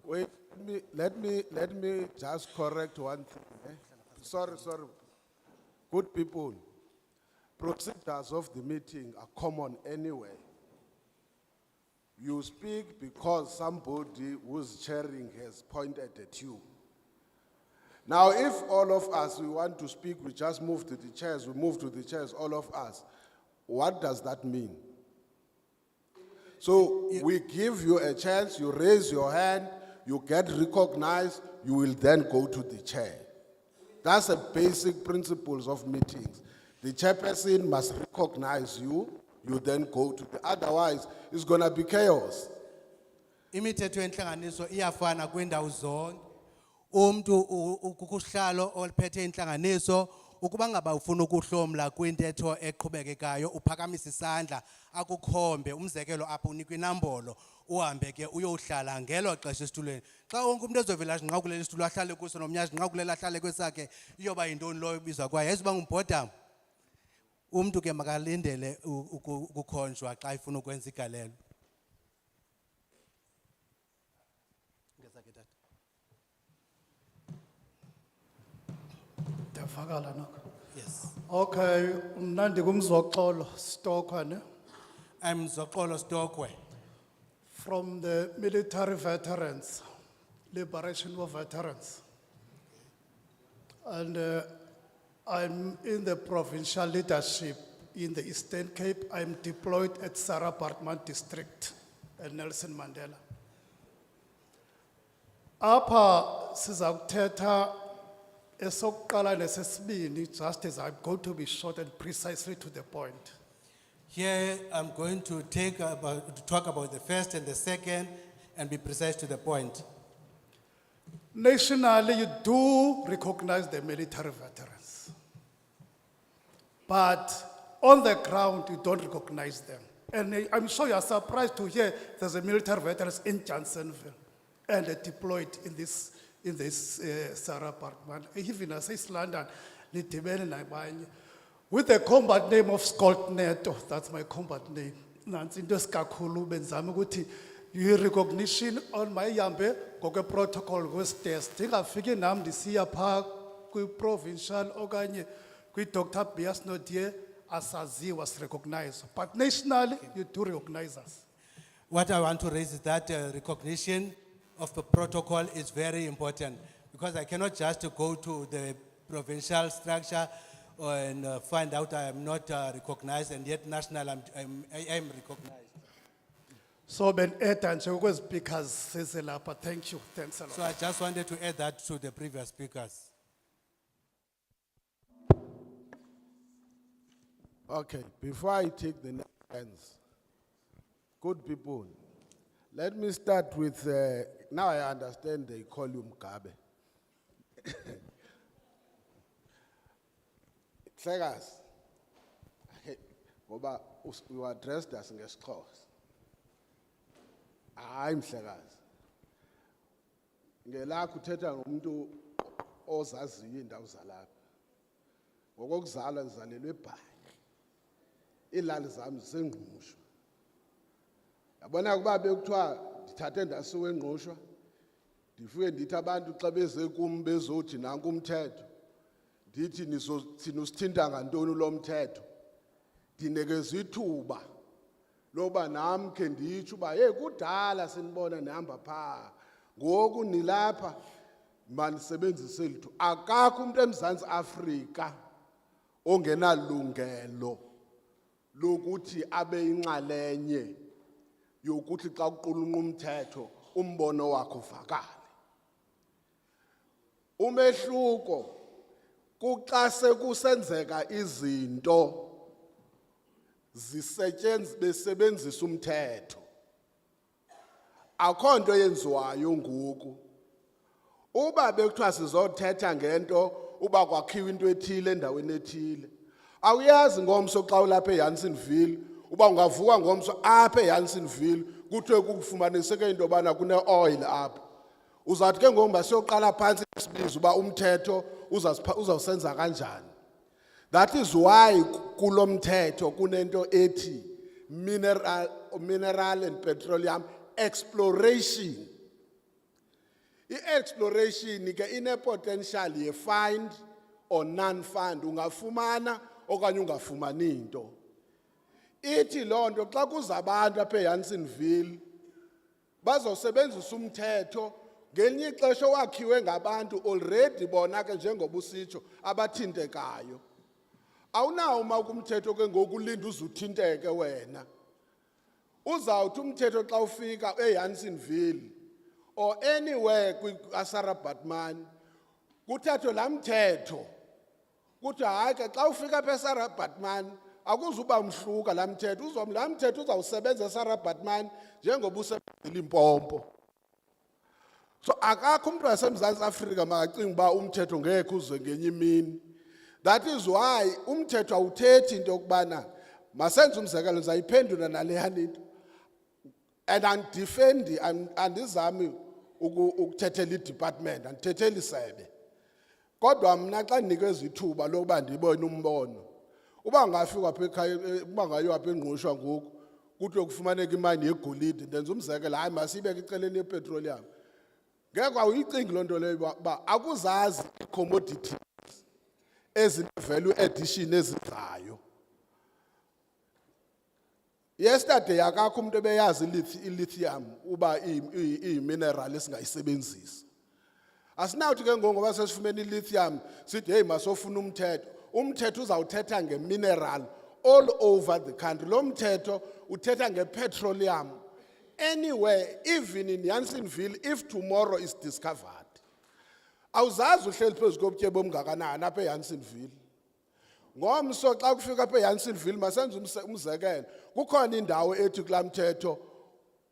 Wait, let me just correct one thing. Eh? Sorry. Good people, procedures of the meeting are common anyway. You speak because somebody who's chairing has pointed at you. Now, if all of us, we want to speak, we just move to the chairs, we move to the chairs, all of us, what does that mean? So we give you a chance, you raise your hand, you get recognized, you will then go to the chair. That's the basic principles of meetings. The chairperson must recognize you, you then go to the, otherwise it's gonna be chaos. Imithetho yenhlanganiso iyafana kwiindawo zonke. Umuntu ukuhlalo ophethe inhlanganiso ukuba ngaba ufuna ukuhlomla kwintetho eqhubekekayo uphakamisa isandla akukhombe umzekelo apho unikwe inambolo uhambe ke uyohlala ngelo xesha esitulweni xa wonke umuntu ezovela azinqakulela isitulo ahlale kuso nomnye azinqakulela ahlale kwesakhe iyoba yintoni lo ibizwa kwaye eziba ngumbhodama umuntu ke makalindele ukukhonjwa xa ifuna ukwenza igalelo. Ndiyavakala noko. Yes. Okay, mna ndikumzoxolo Stokwane. I'm Zokolo Stokwe. From the military veterans, Liberation War veterans. And I'm in the provincial leadership in the Eastern Cape. I'm deployed at Sarah Bartman District at Nelson Mandela. Apa sizakuthetha esokuqala nesesibini, just as I'm going to be short and precisely to the point. Here I'm going to talk about the first and the second and be precise to the point. Nationally, you do recognize the military veterans. But on the ground, you don't recognize them. And I'm sure you're surprised to hear there's a military veterans in Janesville and they're deployed in this Sarah Parkman. Even as East London, with the combat name of Scott Neto, that's my combat name. Nansi into skakhulu benzama ukuthi you recognition on my yambe goke protocol westers. Ndingafiki nam ndisiya pha kwi provincial okanye kwi Dr. Bias Nodie asazi was recognized. But nationally you do recognize us. What I want to raise is that recognition of the protocol is very important because I cannot just go to the provincial structure and find out I am not recognized, and yet national I am recognized. So ben etan nje speakers sezelapha. Thank you. Thanks a lot. So I just wanted to add that to the previous speakers. Okay, before I take the next hands, good people, let me start with, now I understand they call you Mgabe. Tlegas, ngoba you are dressed as ngesixhosa. I'm Tlegas. Ngela kuthetha ngomuntu ozaziyo indawo zalapha. Ngokuzalwa ngizalelwe eBhayi. Ilali zami zisengqushwa. Yabona kuba bekuthiwa ndithathe ndasuka engqushwa. Ndifike ndithi abantu xa beze kum bezothi nanku umthetho. Ndithi nisithinta ngantoni lo mthetho. Ndinikeza ithuba loba nami ke nditsho uba hey kudala sinibona nihamba pha. Ngoku nilapha manisebenzise lithu. Akakho umuntu eMzantsi Afrika ongenalungelo lokuthi abe inxalenye yokuthi xa kuqulunqa umthetho umbono wakho uvakale. Umehluko kuxa sekusenzeka izinto besebenzisa umthetho. Akho nto yenziwayo ngoku. Uba bekuthiwa sizothetha ngento uba kwakhiwa into ethile endaweni ethile. Awuyazi ngomso xa ulapha eJanesville uba ungavuka ngomso apha eJanesville kuthiwe kukufumaniseke into yobana kune-oil apha. Uzawuthi ke ngoku siyoqala phansi sibiza uba umthetho uzawusenza kanjani. That is why kulo mthetho kunento ethi mineral and petroleum exploration. I-exploration ke ine-potential ye-find or non-fund. Ungafumana okanye ungafumani into. Ithi loo nto xa kuza abantu apha eJanesville bazosebenzisa umthetho ngelinye ixesha wakhiwe ngabantu already bona ke njengoba usitsho abathintekayo. Awunawo uma kumthetho ke ngokulinda uzuthinteke wena. Uzawuthi umthetho xa ufika eJanesville or anywhere kwi-Sarah Bartman kuthathwe laa mthetho kuthi hayi ke xa ufika apha eSarah Bartman akuzuba mhluka laa mthetho. Laa mthetho uzawusebenza eSarah Bartman njengoba usebenzela impompo. So akakho umuntu waseMzantsi Afrika makacinga uba umthetho ngeke uze ngenye imini. That is why umthetho awuthethi into yokubana masenze umzekelo ndizayiphendula naleyana into. And andizami ukuthethela i-department, andithetheli isebe. Kodwa mna xa ndinikeza ithuba lokuba ndibone umbono. Uba ngafika apha ekhaya, uba ngayo apha engqushwa ngoku, kuthiwe kufumaneka imali yegolide, ndenza umzekelo, hayi masiyibeke eceleni yepetroleum. Ngeke awuyicingi loo nto leyo uba akuzazi i-commodities ezine-value addition ezizayo. Yesterday akakho umuntu ebeyazi lithium uba mineral esingayisebenzisi. Asinawuthi ke ngoba sesifumene lithium sithi hey masofuna umthetho. Umthetho uzawuthetha ngemineral all over the country. Lo mthetho uthetha ngepetroleum anywhere, even in Janesville, if tomorrow is discovered. Awuzazi uhleli phezu kobutyebe obungakanani apha eJanesville. Ngomso xa kufika apha eJanesville masenze umzekelo. Kukhona indawo ethi kulaa mthetho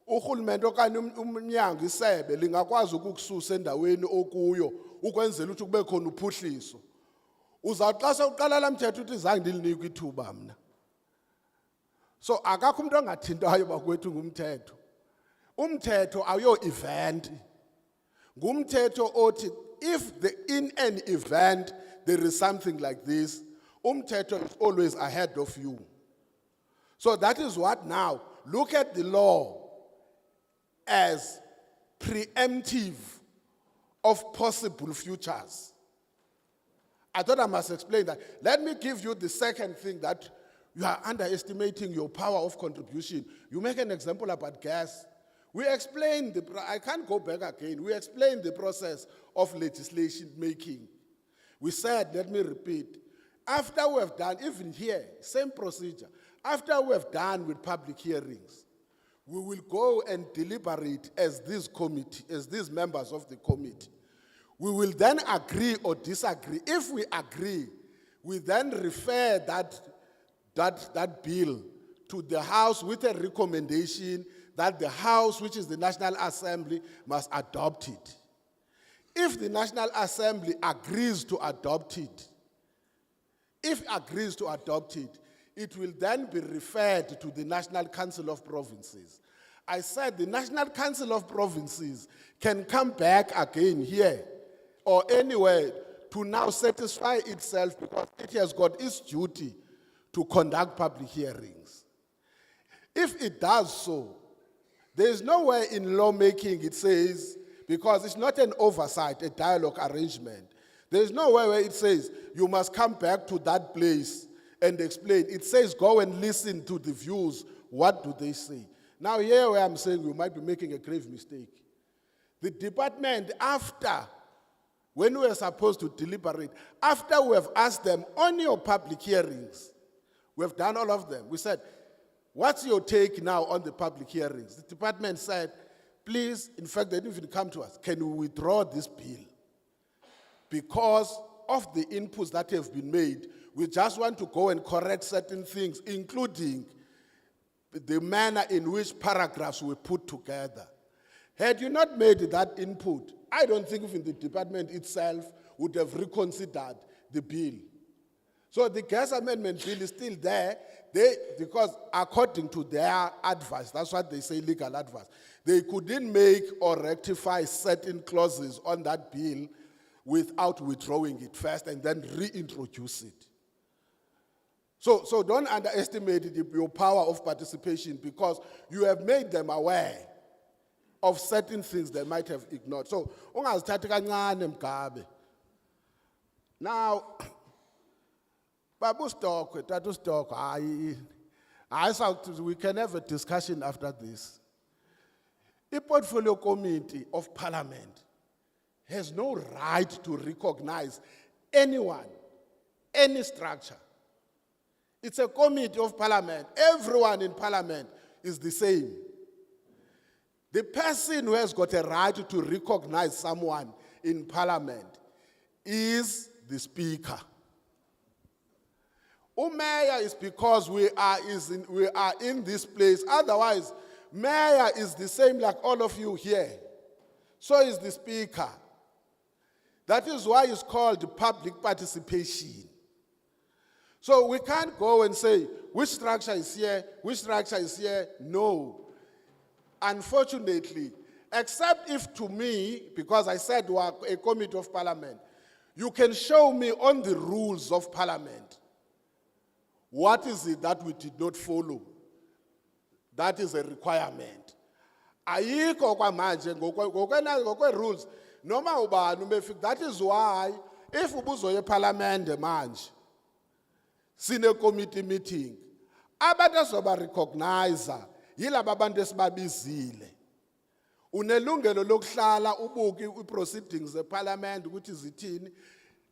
urhulumente okanye umnyango isebe lingakwazi ukukususa endaweni okuyo ukwenzela ukuthi kube khona uphuhliso. Uzawuxa sewuqala laa mthetho uthi zange ndilinikwe ithuba mna. So akakho umuntu ongathintwayo bakwethu ngumthetho. Umthetho ayo event. Ngumthetho othi if in an event there is something like this, umthetho is always ahead of you. So that is what now, look at the law as preemptive of possible futures. I thought I must explain that. Let me give you the second thing that you are underestimating your power of contribution. You make an example about gas. We explained I can't go back again. We explained the process of legislation making. We said, let me repeat, after we have done, even here, same procedure, after we have done with public hearings, we will go and deliberate as this committee, as these members of the committee. We will then agree or disagree. If we agree, we then refer that bill to the House with a recommendation that the House, which is the National Assembly, must adopt it. If the National Assembly agrees to adopt it, it will then be referred to the National Council of Provinces. I said the National Council of Provinces can come back again here or anywhere to now satisfy itself because it has got its duty to conduct public hearings. If it does so, there is nowhere in lawmaking it says, because it's not an oversight, a dialogue arrangement, there is nowhere where it says you must come back to that place and explain. It says go and listen to the views. What do they say? Now here where I'm saying you might be making a grave mistake. The department, after, when we are supposed to deliberate, after we have asked them on your public hearings, we have done all of them. We said, what's your take now on the public hearings? The department said, please, in fact, they didn't even come to us. Can we withdraw this bill? Because of the inputs that have been made, we just want to go and correct certain things, including the manner in which paragraphs were put together. Had you not made that input, I don't think even the department itself would have reconsidered the bill. So the gas amendment bill is still there, because according to their advice, that's what they say, legal advice, they couldn't make or rectify certain clauses on that bill without withdrawing it first and then reintroduce it. So don't underestimate your power of participation because you have made them aware of certain things they might have ignored. So, ungazithatha kancane Mgabe. Now, Babu Stock, Tatu Stock, we can have a discussion after this. The Portfolio Committee of Parliament has no right to recognize anyone, any structure. It's a committee of Parliament. Everyone in Parliament is the same. The person who has got a right to recognize someone in Parliament is the Speaker. Mayor is because we are in this place. Otherwise, Mayor is the same like all of you here. So is the Speaker. That is why it's called public participation. So we can't go and say, which structure is here, which structure is here. No. Unfortunately, except if to me, because I said we are a committee of Parliament, you can show me on the rules of Parliament what is it that we did not follow. That is a requirement. Ayikho kwamanje ngokwe rules noma ubani umefika. That is why if ubuzoye eParliament manje sine committee meeting, Abantu ezoba recognizer yilabo abantu esibabizile. Unelungelo lokuhlala ubuke i-proceedings zeparliament ukuthi zithini.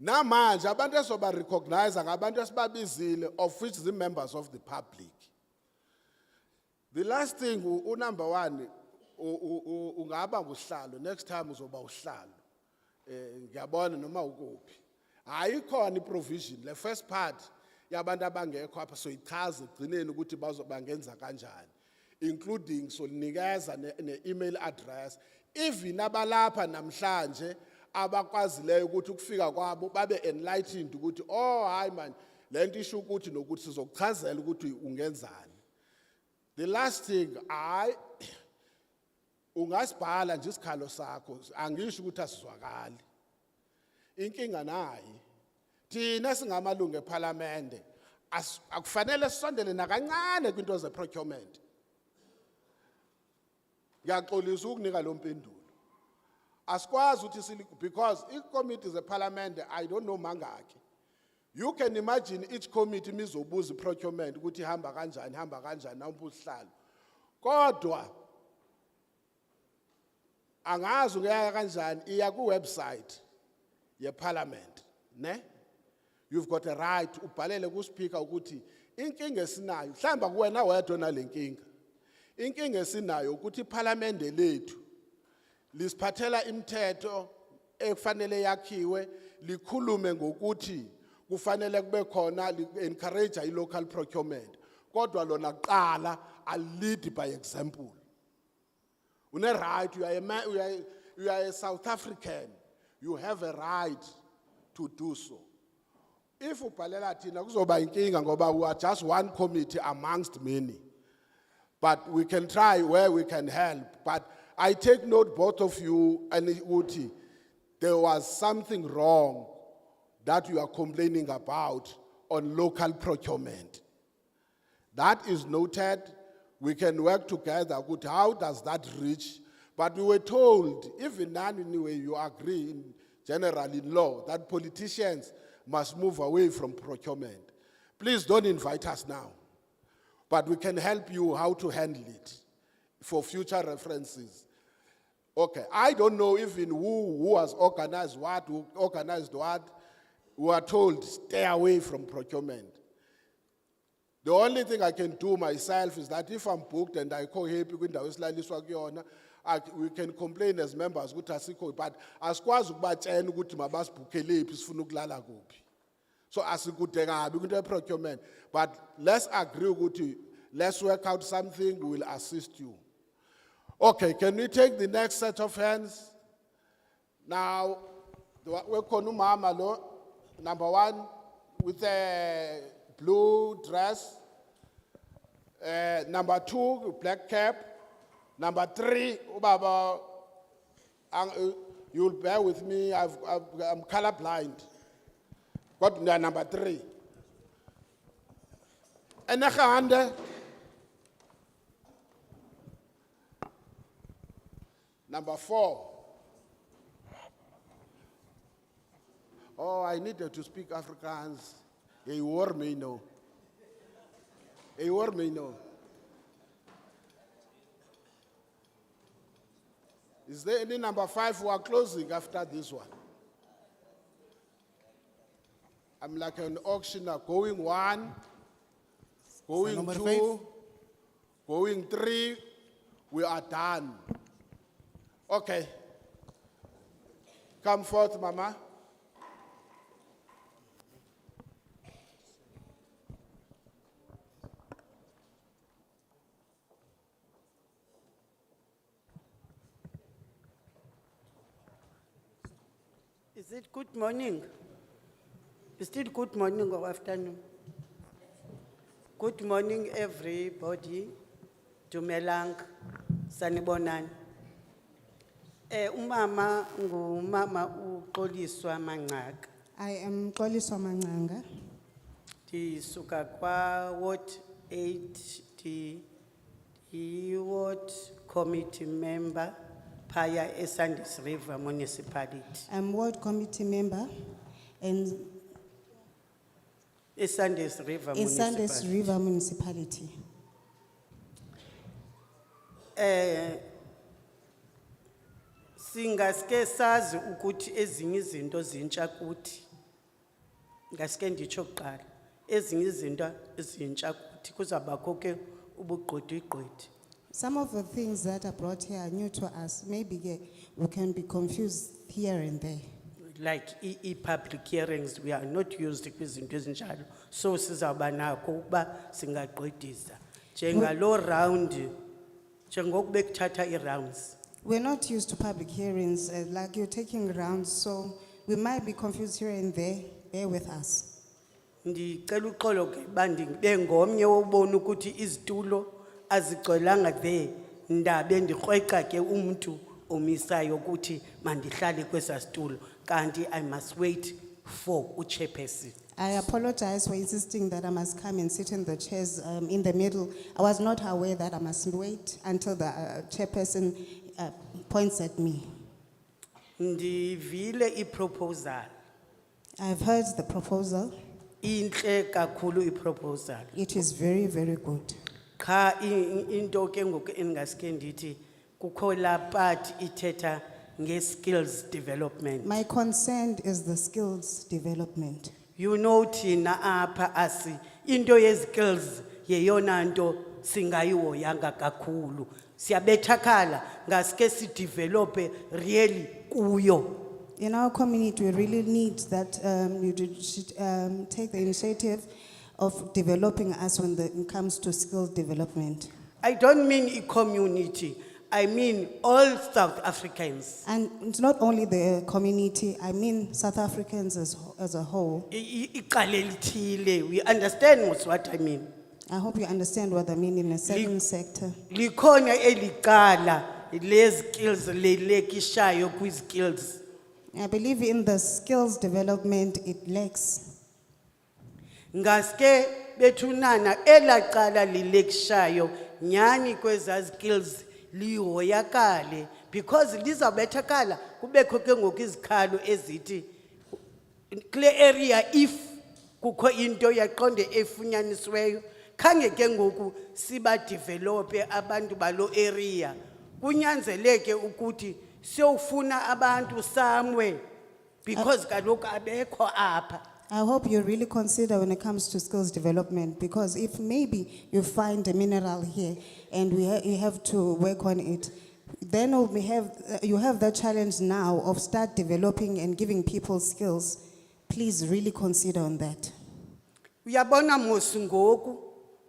Namanje abantu ezoba recognizer ngabantu esibabizile, of which the members of the public. The last thing, number one, ungaba ngusihlalo, next time uzoba usihlalo. Ngiyabona noma ukuphi. Ayikhona i-provision, the first part, yabantu abangekho apha so ichaze egcineni ukuthi bangenza kanjani, including solinikeza ne-email address. Even abalapha namhlanje abakwazileyo ukuthi ukufika kwabo babe enlightened ukuthi oh hayi man lento isho ukuthi nokuthi sizokuchazela ukuthi ungenzani. The last thing, ungasibhala nje isikhalo sakho, angisho ukuthi asizwakali. Inkinga nayi thina singamalungu eParliament akufanele sisondele nakancane kwinto ze-procurement. Ngiyaxolisa ukunika lo mpendulo. Asikwazi ukuthi because i-committee ze-Parliament, I don't know mangaki. You can imagine each committee mizobuza i-procurement ukuthi hamba kanjani nawumpha usihlalo. Kodwa angazi ungaya kanjani iya ku-website ye-Parliament, ne? You've got a right ubhalele ku-speaker ukuthi inkinga esinayo mhlamba kuwena wedwa nale nkinga. Inkinga esinayo ukuthi iParliament lethu lisiphathela imithetho efanele yakhiwe likhulume ngokuthi kufanele kube khona encourage i-local procurement. Kodwa lona kuqala lead by example. Une right, you are a South African, you have a right to do so. If ubhalela thina kuzoba inkinga ngoba we are just one committee amongst many. But we can try where we can help. But I take note, both of you, and Uti, there was something wrong that you are complaining about on local procurement. That is noted. We can work together. Good, how does that reach? But we were told, even now anyway, you agree in general in law that politicians must move away from procurement. Please don't invite us now. But we can help you how to handle it for future references. Okay, I don't know even who has organized what, who organized what. We are told, stay away from procurement. The only thing I can do myself is that if I'm booked and I call happy, we can complain as members, but asikwazi ukubatshela ukuthi mabasibhukele iphi sifuna ukulala kuphi. So asikudeka ukuthi procurement, but let's agree ukuthi let's work out something, we will assist you. Okay, can we take the next set of hands? Now, we're mama lo, number one with a blue dress, number two black cap, number three ubaba. You'll bear with me. I'm colorblind. Got number three. And number four. Oh, I needed to speak Afrikaans. You wore me no. You wore me no. Is there any number five who are closing after this one? I'm like an auctioneer, going one, going number two, five. going three, we are done. Okay. Come forth, Mama. Is it good morning? Is it good morning or afternoon? Good morning, everybody. Dumelang, sanibonani. Umama ngumama uXoliswa Mangaka. I am Xoliswa Manganga. Ndisuka kwa Ward 8 the Ward Committee member phaya eSandis River Municipality. I'm Ward Committee member and Sundays River in Sanders Municipal. River Municipality. Singaske sazi ukuthi ezinye izinto zintsha kuthi. Ngaske nditsho kuqala. Ezinye izinto zintsha kuthi kuzabakho ke ubuqodi-qodi. Some of the things that are brought here are new to us. Maybe we can be confused here and there. Like public hearings, we are not used kwizinto ezinjalo. So sizawuba nakho ukuba singagqithisa. Njengalo round, njengokube kuthatha i-rounds. We're not used to public hearings, like you're taking rounds, so we might be confused here and there. Bear with us. Ndicela uxolo ke bandibe ngomnye wobona ukuthi izitulo azigcwelanga there ndabe ndikrweqa ke umuntu omisayo ukuthi mandihlale kwesa situlo kanti I must wait for uchairperson. I apologize for insisting that I must come and sit in the chairs in the middle. I was not aware that I must wait until the chairperson points at me. Ndivile iproposal. I've heard the proposal. Inhle kakhulu iproposal. It is very, very good. Cha into ke ngoku engaske ndithi kukho la part ithetha nge-skills development. My concern is the skills development. You know thina apha asi into ye-skills yeyona nto singayihoyanga kakhulu. Siyabethakala ngaske sidevelope really kuyo. In our community, we really need that should take the initiative of developing us when it comes to skills development. I don't mean a community, I mean all South Africans. And it's not only the community, I mean South Africans as a whole. Iqale lithile, we understand what I mean. I hope you understand what I mean in a certain sector. Likhona elikala le-skills lelekishayo kwi-skills. I believe in the skills development, it lacks. Ngaske bethunana elaqala lilekshayo nyani kweza skills lihoyakale because lizabethakala kubekho ke ngoku izikhalo ezithi kule area if kukho into yaqonde efunyanisweyo khange ke ngoku siba develop abantu balo area kunyanzeleke ukuthi siyofuna abantu somewhere because kaloku abekho apha. I hope you really consider when it comes to skills development, because if maybe you find a mineral here and you have to work on it, then you have that challenge now of start developing and giving people skills. Please really consider on that. Uyabona mos ngoku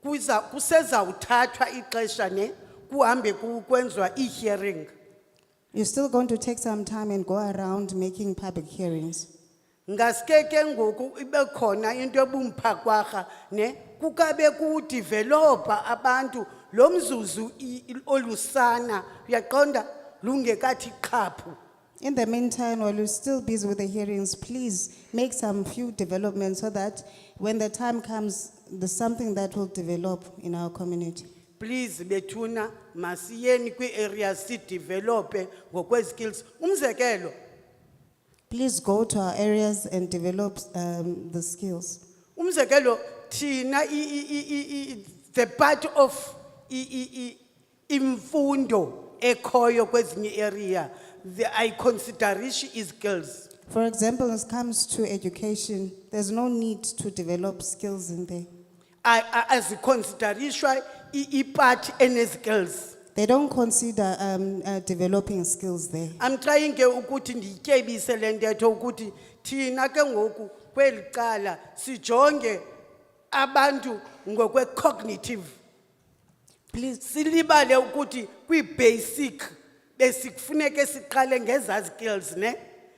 kusezawuthathwa ixesha ne kuhambe kwenzwa i-hearing. You're still going to take some time and go around making public hearings. Ngaske ke ngoku ibe khona into ebumphakwakha ne kukabe kudevelopa abantu lo mzuzu olusana uyaqonda lungekathi qhaphu. In the meantime, while you're still busy with the hearings, please make some few developments so that when the time comes, there's something that will develop in our community. Please bethuna masiyeni kwi-areas si develope ngokwe-skills. Umzekelo, Please go to our areas and develop the skills. umzekelo thina the part of imfundo ekhoyo kwezinye area I consider rich is skills. For example, when it comes to education, there's no need to develop skills in there. As considerishwa part ene skills. They don't consider developing skills there. I'm trying ke ukuthi ndityebise le ntetho ukuthi thina ke ngoku kweli cala sijonge abantu ngokwe cognitive. Please, Silibale ukuthi kwi-basic besikufuneke siqale ngeza skills ne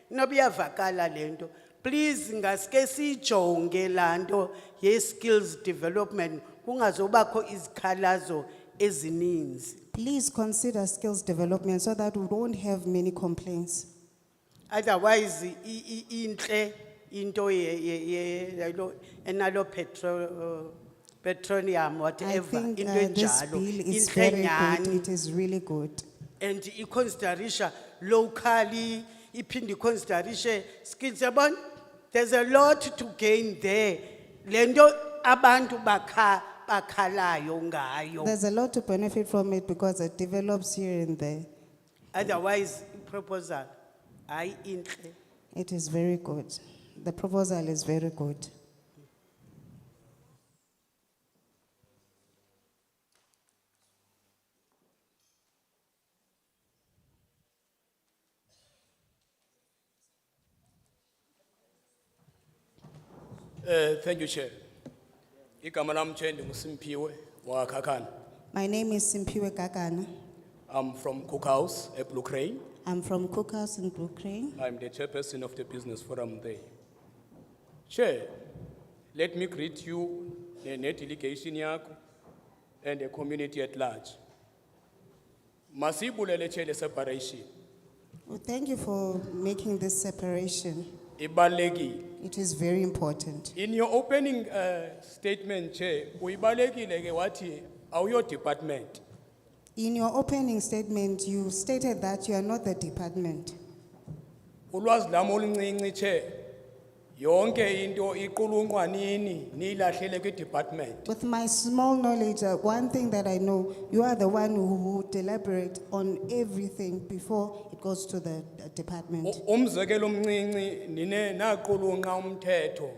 nobiyavakala lento. Please ngaske sijonge lanto ye-skills development kungazobakho izikhalazo ezininzi. please consider skills development so that we won't have many complaints. Otherwise inhle into enalo petroleum I whatever think into this enjalo bill is inhle very good. nyani It is really good. and iconsiderisha locally iphindi iconsiderisha skills yabona there's a lot to gain there Lento abantu bakhalayo ngayo. There's a lot to benefit from it because it develops here and there. Otherwise, proposal, I intle. It is very good. The proposal is very good. Thank you, Chair. Igama lami Chair nguSimpiwe waKhakhana. My name is Simpiwe Gagana. I'm from Cookhouse at Blue Crane. I'm from Cookhouse in Blue Crane. I'm the chairperson of the business forum there. Chair, let me greet you, the delegation yakho, and the community at large. Masibulele Chair, the separation. Well, thank you for making this separation. Ibalulekile. It is very important. In your opening statement, Chair, uyibalekile ke wathi awuyo department. In your opening statement, you stated that you are not the department. Ulwazi lami oluncinci Chair, yonke into iqulunqwa nini nilahlele kwi-department. With my small knowledge, one thing that I know, you are the one who deliberate on everything before it goes to the department. Umzekelo omncinci nine naqulunqa umthetho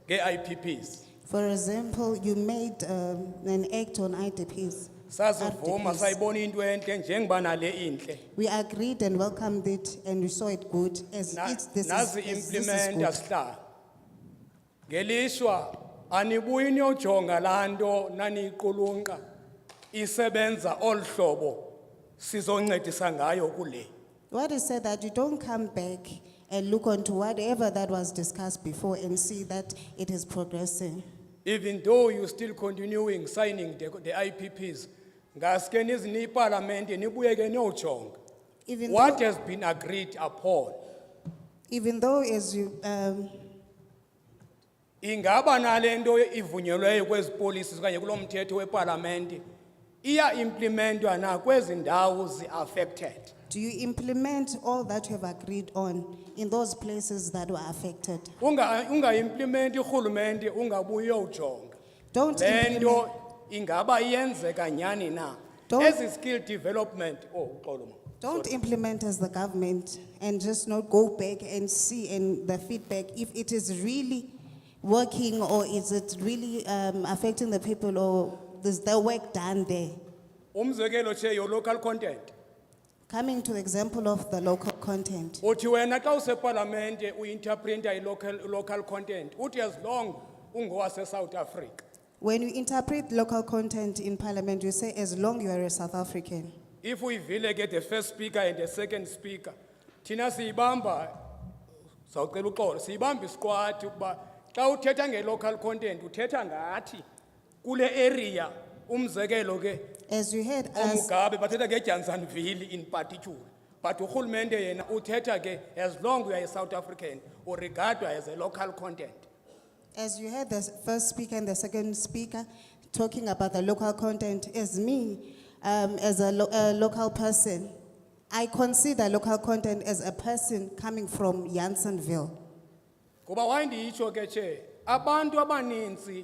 nge-IPPs. For example, you made an act on IDPs. Sasivuma RDPs. sayibona into enhle njengoba nale inhle. We agreed and welcomed it and we saw it good as Nazi this is implement good. asihla. Ngelishwa anibuyi niyojonga lanto naniqulunqa isebenza olhlobo sizoncedisa ngayo kule. What is said that you don't come back and look onto whatever that was discussed before and see that it is progressing. Even though you still continuing signing the IPPs, ngaske nizini parliament nibuyeke niyojonga. Even What though, has been agreed upon? even though as you, Ingaba nalento ivunyelweyo kwezi policies kanye kulomthetho weparlament iya implementwa na kwezi ndawo zi-affected. do you implement all that you have agreed on in those places that were affected? Unga implement urhulumente ungabuyi uyojonga. Don't Lento implement, ingaba iyenzeka nyani na. Don't- Ezi skill development uxolo ma. don't implement as the government and just not go back and see in the feedback if it is really working or is it really affecting the people or is the work done there? Umzekelo che your local content. Coming to the example of the local content. Uthi wena xa useparlamente uinterpreta local content. Uthi as long ungowase South Africa. When you interpret local content in parliament, you say as long you are a South African. If we will get the first speaker and the second speaker, Tina siyibamba, sawucela uxolo, siyibamba isikwati ukuba xa uthetha nge-local content, uthetha ngathi kule area, umzekelo ke, As you heard us, omugabe, bathetha nge-Janesville in particular. But urhulumente yena uthetha ke, as long you are a South African, or regarded as a local content. as you heard the first speaker and the second speaker talking about the local content, as me, as a local person, I consider local content as a person coming from Janesville. Kuba wayinditsho ke che, abantu abaninzi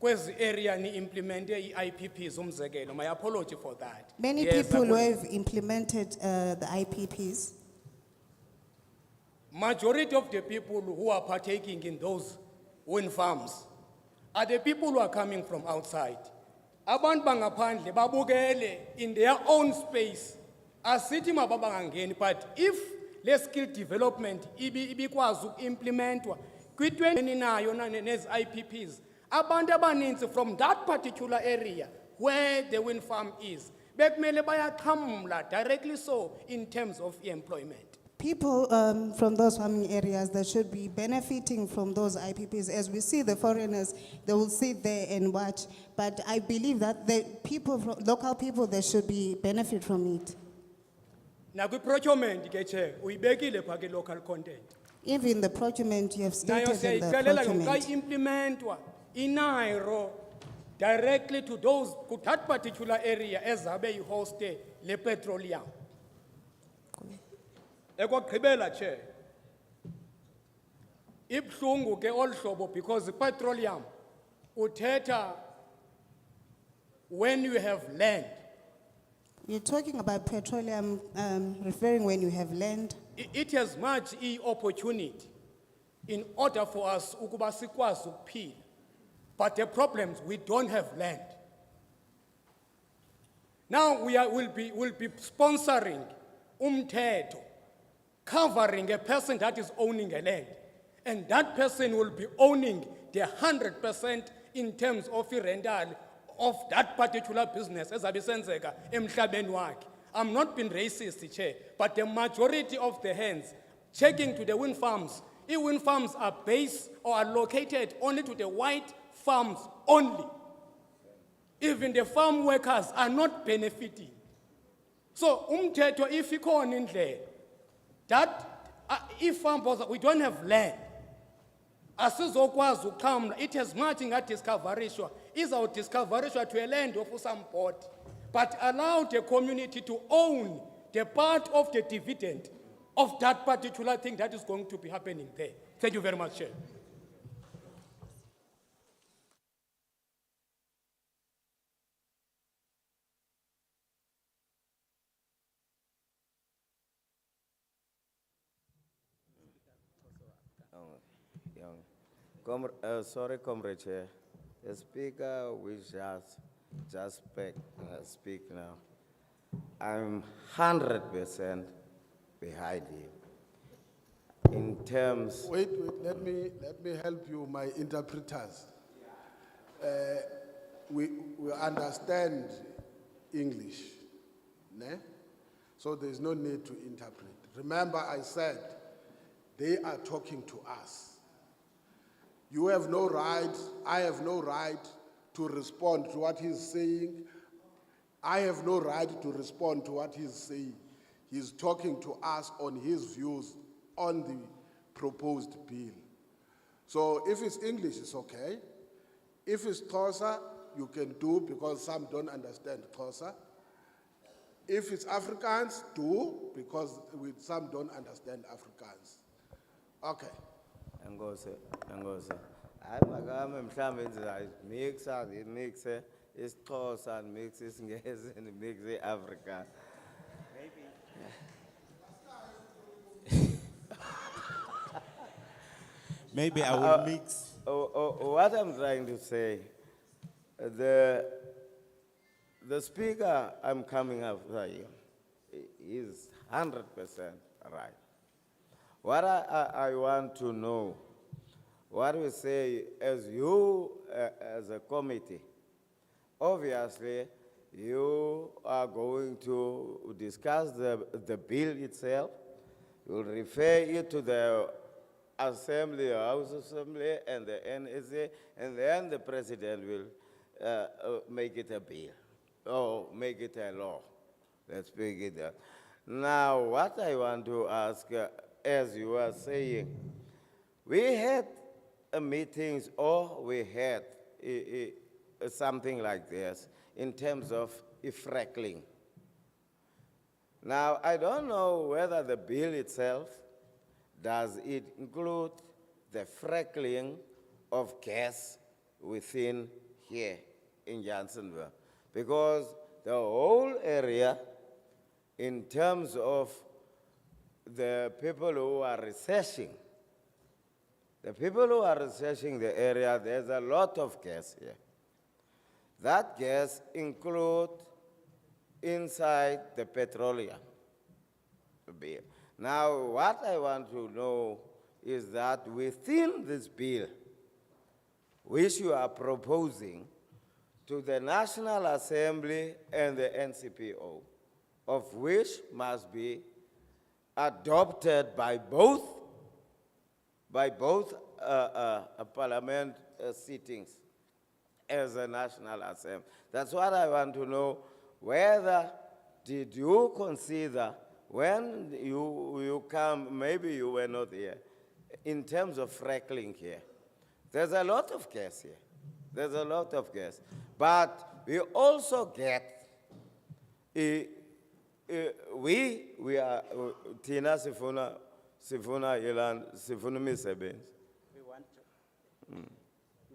kwezi area ni implemente i-IPPs umzekelo. My apology for that. Many Yes, people who apology. have implemented the IPPs, Majority of the people who are partaking in those wind farms are the people who are coming from outside. Abantu bangaphandle babukele in their own space. Asithi mababangangeni, but if le skill development ibikwazi ukuimplementwa kwi-20 nayo nezi IPPs, abantu abaninzi from that particular area where the wind farm is, bekumele bayaqhamla directly so in terms of employment. people from those farming areas that should be benefiting from those IPPs. As we see the foreigners, they will sit there and watch. But I believe that the people, local people, they should be benefit from it. Na kwi-procurement ke che uyibekile pha ke local content. Even the procurement you have Nayo stated in the siyayicelela ke xa procurement. implementwa inairo directly to those ku that particular area ezabe ihoste le petroleum. Ekugqibela che ibhlungu ke olhlobo because petroleum uthetha when you have land. You're talking about petroleum, referring when you have land. It has much opportunity in order for us ukuba sikwazi ukuphila. But the problem is we don't have land. Now we'll be sponsoring umthetho, covering a person that is owning a land. And that person will be owning the 100% in terms of the rental of that particular business. As abisenzeka emhlabeni wakhe. I'm not being racist, Chair, but the majority of the hands checking to the wind farms, wind farms are based or are located only to the white farms only. Even the farm workers are not benefiting. So, umthetho if ikhona indlela, that if we don't have land, asizokwazi ukuxhamla, it has much ingadiscoverishwa, izawudiscoverishwa to a land of some port, but allow the community to own the part of the dividend of that particular thing that is going to be happening there. Thank you very much, Chair. Sorry, Comrade Chair. The Speaker will just speak now. I'm 100% behind him. In terms, Wait, let me help you, my interpreters. We understand English, ne? So there's no need to interpret. Remember I said, they are talking to us. You have no right, I have no right to respond to what he's saying. I have no right to respond to what he's saying. He's talking to us on his views on the proposed bill. So if it's English, it's okay. If it's Xhosa, you can do because some don't understand Xhosa. If it's Afrikaans, do because some don't understand Afrikaans. Okay. Angose. Hayi makame mhlambe mixa isiXhosa and mix isiNgesi and mix iAfrika. Maybe I will mix. What I'm trying to say, the speaker I'm coming after him is 100% right. What I want to know, what we say as you, as a committee, obviously you are going to discuss the bill itself. You'll refer it to the Assembly, House Assembly, and the NSA, and then the President will make it a bill, or make it a law. Let's make it that. Now, what I want to ask, as you are saying, we had meetings, or we had something like this in terms of fracking. Now, I don't know whether the bill itself, does it include the fracking of gas within here in Janesville? Because the whole area, in terms of the people who are researching, the area, there's a lot of gas here. That gas includes inside the petroleum bill. Now, what I want to know is that within this bill, which you are proposing to the National Assembly and the NCPO, of which must be adopted by both parliament sittings as a National Assembly. That's what I want to know, whether did you consider when you come, maybe you were not here, in terms of fracking here. There's a lot of gas here. There's a lot of gas. But we also get, we are, Tina Sifuna Ilan, Sifuna Misebenz. We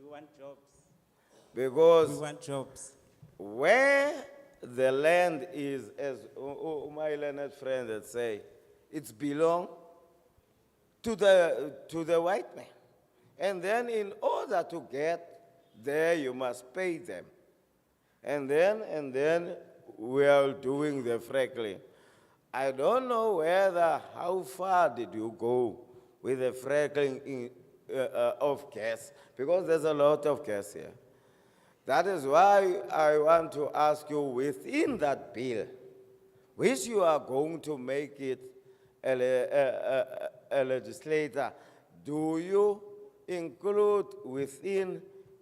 want jobs. We Because want jobs. where the land is, as my learned friend had say, it's belong to the white man. And then in order to get there, you must pay them. And then we are doing the freckling. I don't know how far did you go with the freckling of gas, because there's a lot of gas here. That is why I want to ask you, within that bill, which you are going to make it a legislator, do you include within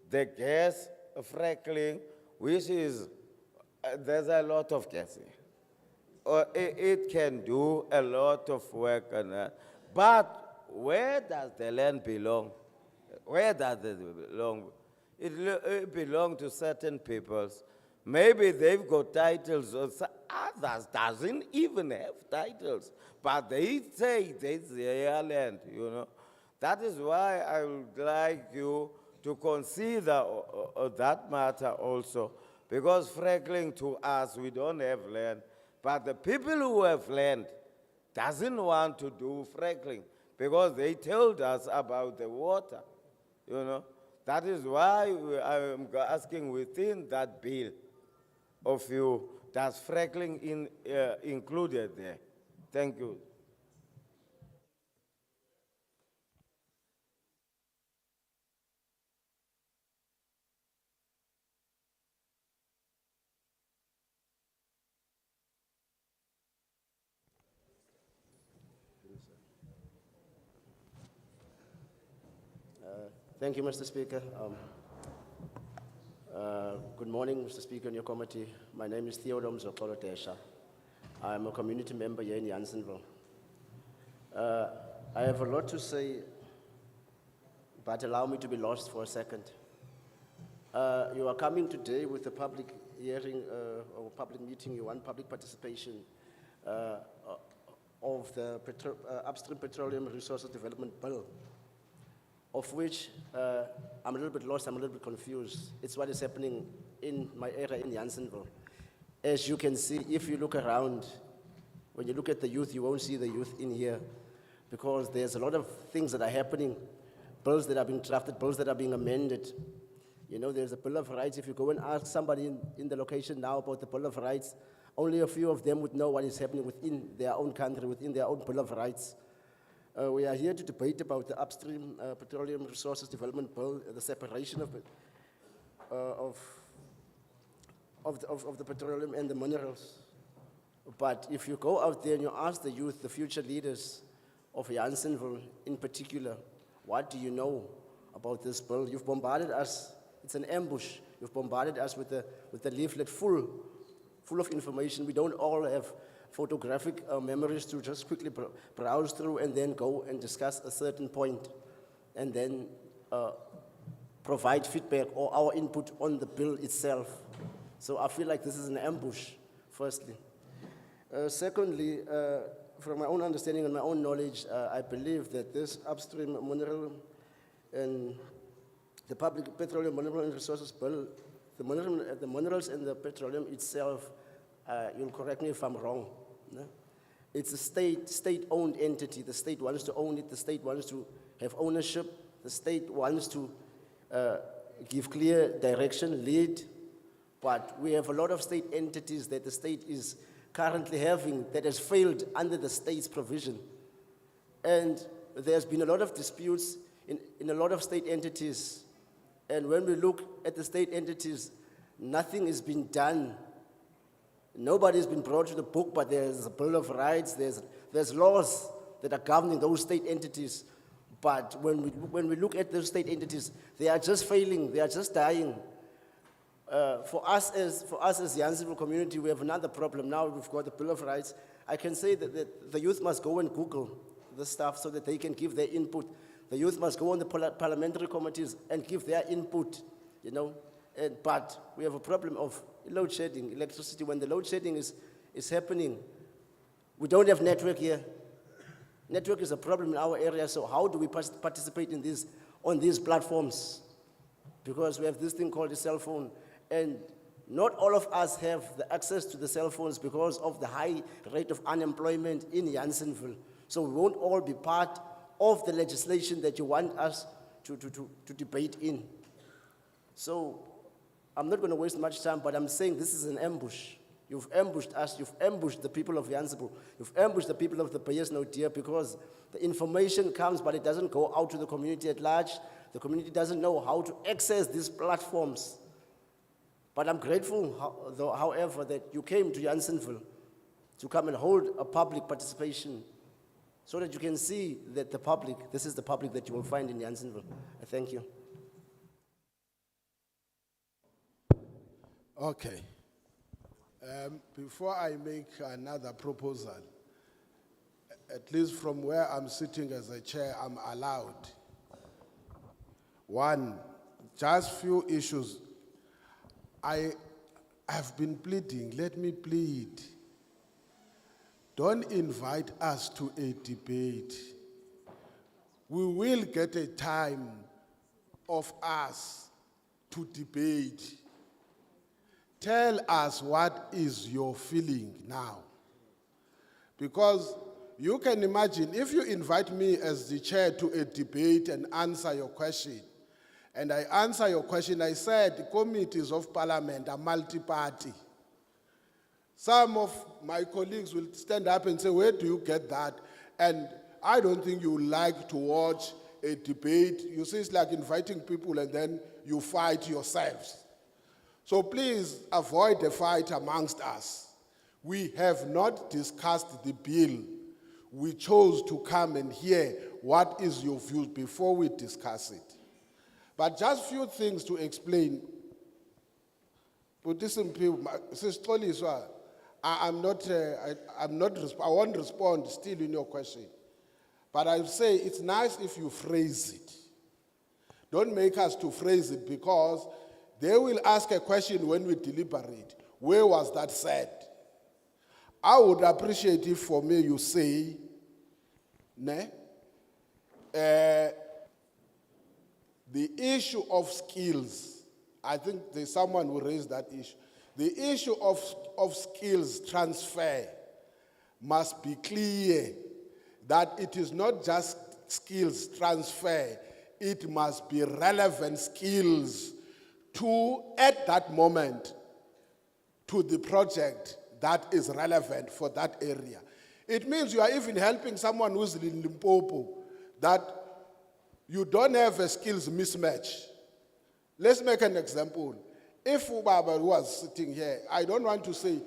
the gas freckling, which is, there's a lot of gas here. Or it can do a lot of work on that. But where does the land belong? Where does it belong? It belongs to certain peoples. Maybe they've got titles, or others doesn't even have titles. But they say it's their land, you know. That is why I would like you to consider that matter also. Because freckling to us, we don't have land. But the people who have land doesn't want to do freckling because they told us about the water, you know. That is why I'm asking within that bill of you, does freckling included there? Thank you. Thank you, Mr. Speaker. Good morning, Mr. Speaker, and your committee. My name is Theodore Mzokolo Tesha. I'm a community member here in Janesville. I have a lot to say, but allow me to be lost for a second. You are coming today with a public hearing or public meeting. You want public participation of the Upstream Petroleum Resources Development Bill, of which I'm a little bit lost, I'm a little bit confused. It's what is happening in my area in Janesville. As you can see, if you look around, when you look at the youth, you won't see the youth in here because there's a lot of things that are happening, bills that are being drafted, bills that are being amended. You know, there's a Bill of Rights. If you go and ask somebody in the location now about the Bill of Rights, only a few of them would know what is happening within their own country, within their own Bill of Rights. We are here to debate about the Upstream Petroleum Resources Development Bill, the separation of the petroleum and the minerals. But if you go out there and you ask the youth, the future leaders of Janesville in particular, what do you know about this bill? You've bombarded us. It's an ambush. You've bombarded us with a leaflet full of information. We don't all have photographic memories to just quickly browse through and then go and discuss a certain point and then provide feedback or our input on the bill itself. So I feel like this is an ambush, firstly. Secondly, from my own understanding and my own knowledge, I believe that this upstream mineral and the Public Petroleum Mineral and Resources Bill, the minerals and the petroleum itself, you'll correct me if I'm wrong. No? It's a state-owned entity. The state wants to own it. The state wants to have ownership. The state wants to give clear direction, lead. But we have a lot of state entities that the state is currently having that has failed under the state's provision. And there's been a lot of disputes in a lot of state entities. And when we look at the state entities, nothing has been done. Nobody's been brought to the book, but there's a Bill of Rights, there's laws that are governing those state entities. But when we look at those state entities, they are just failing, they are just dying. For us as Janesville community, we have another problem. Now we've got the Bill of Rights. I can say that the youth must go and Google this stuff so that they can give their input. The youth must go on the parliamentary committees and give their input, you know. But we have a problem of load shedding, electricity. When the load shedding is happening, we don't have network here. Network is a problem in our area, so how do we participate in on these platforms? because we have this thing called a cell phone, and not all of us have the access to the cell phones because of the high rate of unemployment in Janesville. So we won't all be part of the legislation that you want us to debate in. So I'm not going to waste much time, but I'm saying this is an ambush. You've ambushed us, you've ambushed the people of Janesville, you've ambushed the people of the Bayes no dear, because the information comes, but it doesn't go out to the community at large. The community doesn't know how to access these platforms. But I'm grateful, however, that you came to Janesville to come and hold a public participation so that you can see that the public, this is the public that you will find in Janesville. I thank you. Okay. Before I make another proposal, at least from where I'm sitting as a chair, I'm allowed. One, just few issues. I have been pleading, let me plead. Don't invite us to a debate. We will get a time of us to debate. Tell us what is your feeling now. Because you can imagine, if you invite me as the chair to a debate and answer your question, and I answer your question, I said the committees of parliament are multi-party. Some of my colleagues will stand up and say, where do you get that? And I don't think you like to watch a debate. You see, it's like inviting people and then you fight yourselves. So please avoid a fight amongst us. We have not discussed the bill. We chose to come and hear what is your views before we discuss it. But just few things to explain. But listen, people, I won't respond still in your question. But I say it's nice if you phrase it. Don't make us to phrase it, because they will ask a question when we deliberate. Where was that said? I would appreciate if for me you say, the issue of skills, I think there's someone who raised that issue. The issue of skills transfer must be clear, that it is not just skills transfer, it must be relevant skills to, at that moment, to the project that is relevant for that area. It means you are even helping someone who's in Limpopo, that you don't have a skills mismatch. Let's make an example. If Ubaba was sitting here, I don't want to say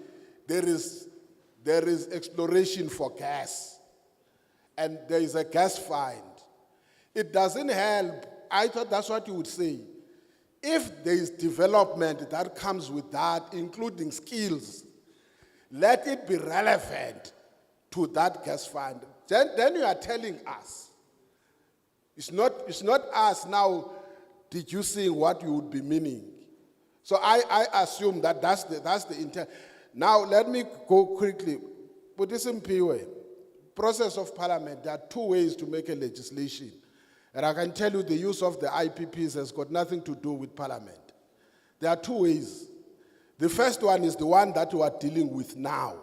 there is exploration for gas and there is a gas find. It doesn't help. I thought that's what you would say. If there is development that comes with that, including skills, let it be relevant to that gas find. Then you are telling us. It's not us now deducing what you would be meaning. So I assume that that's the intent. Now let me go quickly. Put this in POA. Process of parliament, there are two ways to make a legislation. And I can tell you the use of the IPPs has got nothing to do with parliament. There are two ways. The first one is the one that we are dealing with now.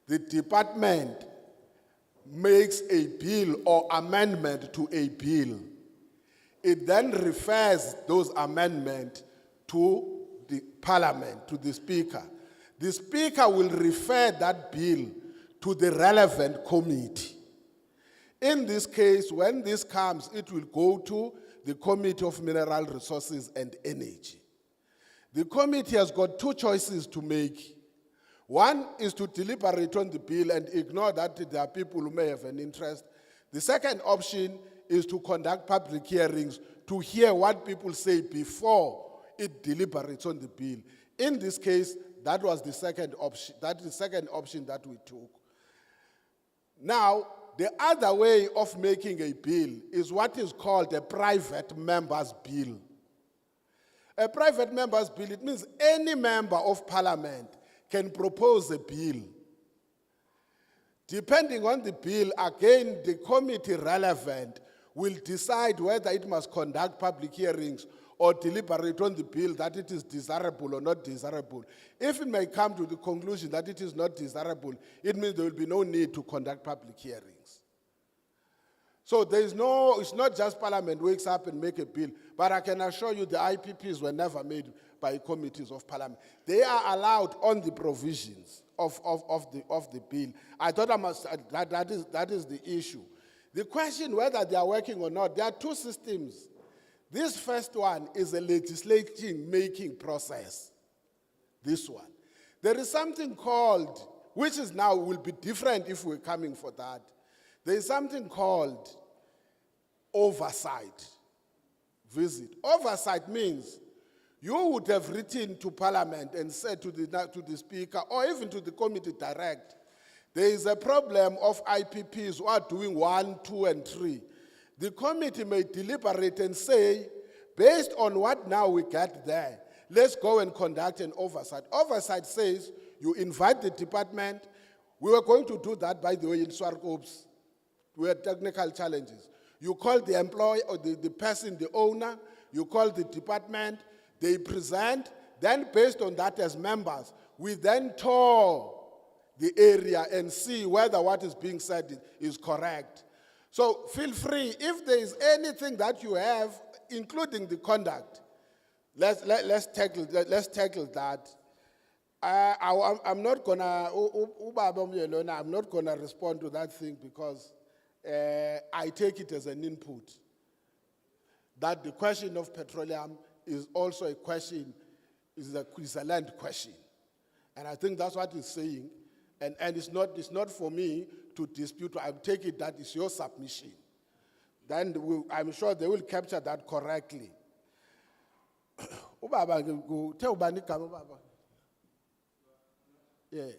The department makes a bill or amendment to a bill. It then refers those amendments to the parliament, to the speaker. The speaker will refer that bill to the relevant committee. In this case, when this comes, it will go to the Committee of Mineral Resources and Energy. The committee has got two choices to make. One is to deliberate on the bill and ignore that there are people who may have an interest. The second option is to conduct public hearings to hear what people say before it deliberates on the bill. In this case, that was the second option. That is the second option that we took. Now, the other way of making a bill is what is called a private member's bill. A private member's bill, it means any member of parliament can propose a bill. Depending on the bill, again, the committee relevant will decide whether it must conduct public hearings or deliberate on the bill that it is desirable or not desirable. If it may come to the conclusion that it is not desirable, it means there will be no need to conduct public hearings. So it's not just Parliament wakes up and make a bill, but I can assure you the IPPs were never made by committees of Parliament. They are allowed on the provisions of the bill. I thought that is the issue. The question whether they are working or not, there are two systems. This first one is a legislation-making process. This one. There is something called, which is now will be different if we're coming for that. There is something called oversight visit. Oversight means you would have written to Parliament and said to the Speaker or even to the committee direct, there is a problem of IPPs who are doing 1, 2, and 3. The committee may deliberate and say, based on what now we get there, let's go and conduct an oversight. Oversight says you invite the department. We were going to do that, by the way, in Swarkoops. We had technical challenges. You call the employee or the person, the owner, you call the department, they present, then based on that as members, we then tour the area and see whether what is being said is correct. So feel free, if there is anything that you have, including the conduct, let's tackle that. I'm not gonna, I'm not gonna respond to that thing because I take it as an input that the question of petroleum is also a question, is a land question. And I think that's what he's saying. And it's not for me to dispute. I take it that is your submission. Then I'm sure they will capture that correctly. Ubaba, tell ubani igama ubaba. Yeah.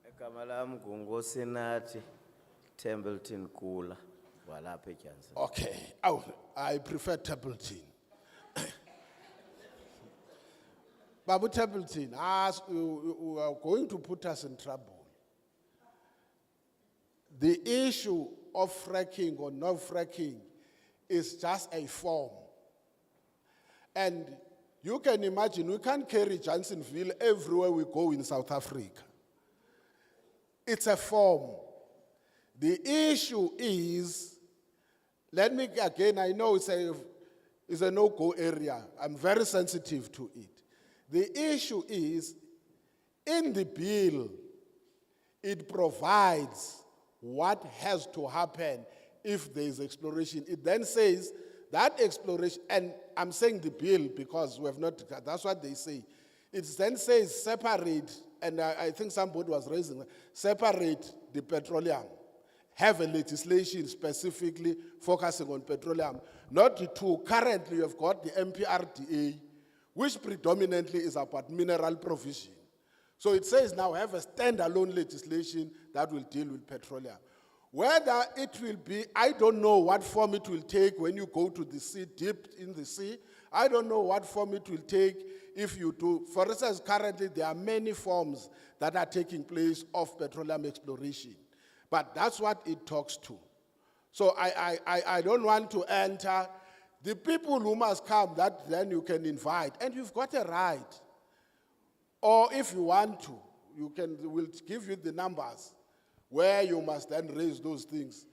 Igama lami nguNgosinati Templeton Kula walapha eJanesville. Okay. Oh, I prefer Templeton. Babu Templeton, you are going to put us in trouble. The issue of fracking or not fracking is just a form. And you can imagine, we can't carry Janesville everywhere we go in South Africa. It's a form. The issue is, let me again, I know it's a no-go area. I'm very sensitive to it. The issue is, in the bill, it provides what has to happen if there is exploration. It then says that exploration, and I'm saying the bill because we have not, that's what they say. It then says separate, and I think somebody was raising, separate the petroleum. Have a legislation specifically focusing on petroleum. Not the two. Currently, you've got the MPRDA, which predominantly is about mineral provision. So it says now have a standalone legislation that will deal with petroleum. Whether it will be, I don't know what form it will take when you go to the sea, deep in the sea. I don't know what form it will take if you do. For instance, currently there are many forms that are taking place of petroleum exploration. But that's what it talks to. So I don't want to enter. The people who must come, that then you can invite, and you've got a right. Or if you want to, we'll give you the numbers where you must then raise those things.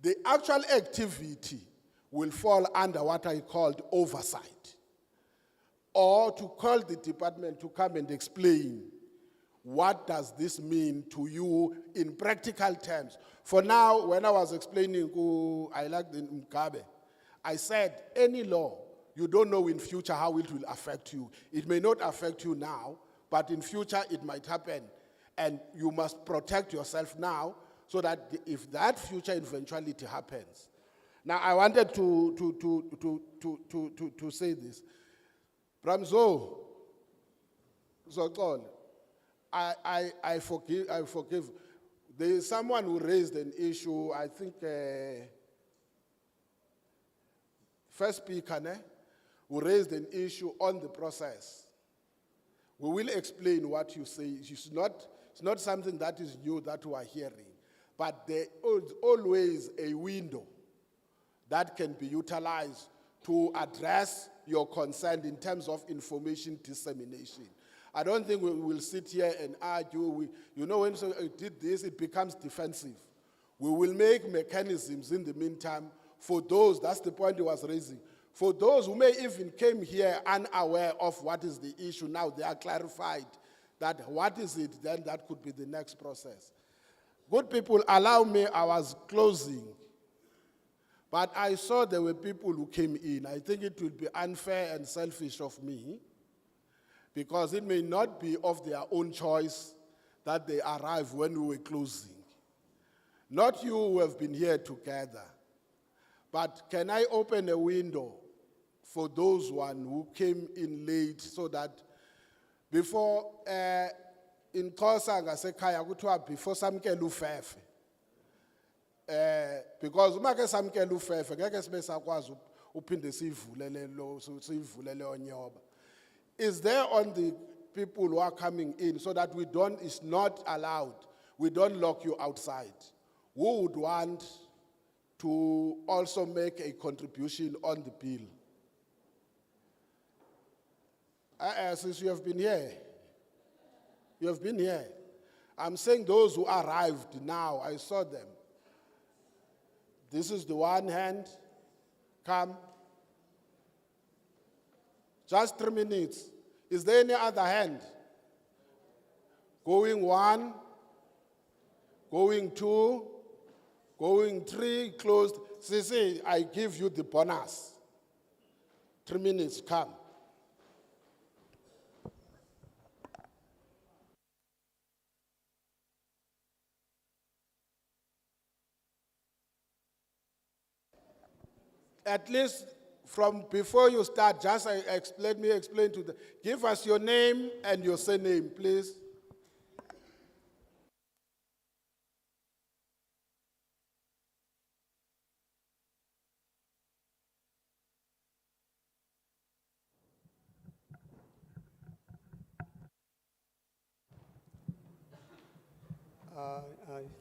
The actual activity will fall under what I called oversight. Or to call the department to come and explain what does this mean to you in practical terms. For now, when I was explaining, I like the Mkabe, I said, any law, you don't know in future how it will affect you. It may not affect you now, but in future it might happen. And you must protect yourself now so that if that future eventuality happens. Now, I wanted to say this. Bramzo, Zokol, I forgive. There is someone who raised an issue, I think, first speaker, who raised an issue on the process. We will explain what you say. It's not something that is new that we are hearing, but there is always a window that can be utilized to address your concern in terms of information dissemination. I don't think we will sit here and argue. You know, when so did this, it becomes defensive. We will make mechanisms in the meantime for those, that's the point he was raising, for those who may even came here unaware of what is the issue. Now they are clarified that what is it, then that could be the next process. Good people, allow me, I was closing. But I saw there were people who came in. I think it would be unfair and selfish of me, because it may not be of their own choice that they arrive when we were closing. Not you who have been here together, but can I open a window for those one who came in late, so that before, in Kosa ngasekhaya kuthiwa before samkela ufefe. Because uma ke samkela ufefe ngeke sibe sakwazi uphinde sivulele onyoba. Is there on the people who are coming in, so that it's not allowed, we don't lock you outside? Who would want to also make a contribution on the bill? Since you have been here, I'm saying those who arrived now, I saw them. This is the one hand, come. Just 3 minutes. Is there any other hand? Going 1, going 2, going 3, closed. Sisi, I give you the bonus. 3 minutes, come. At least from before you start, just let me explain to them. Give us your name and your surname, please.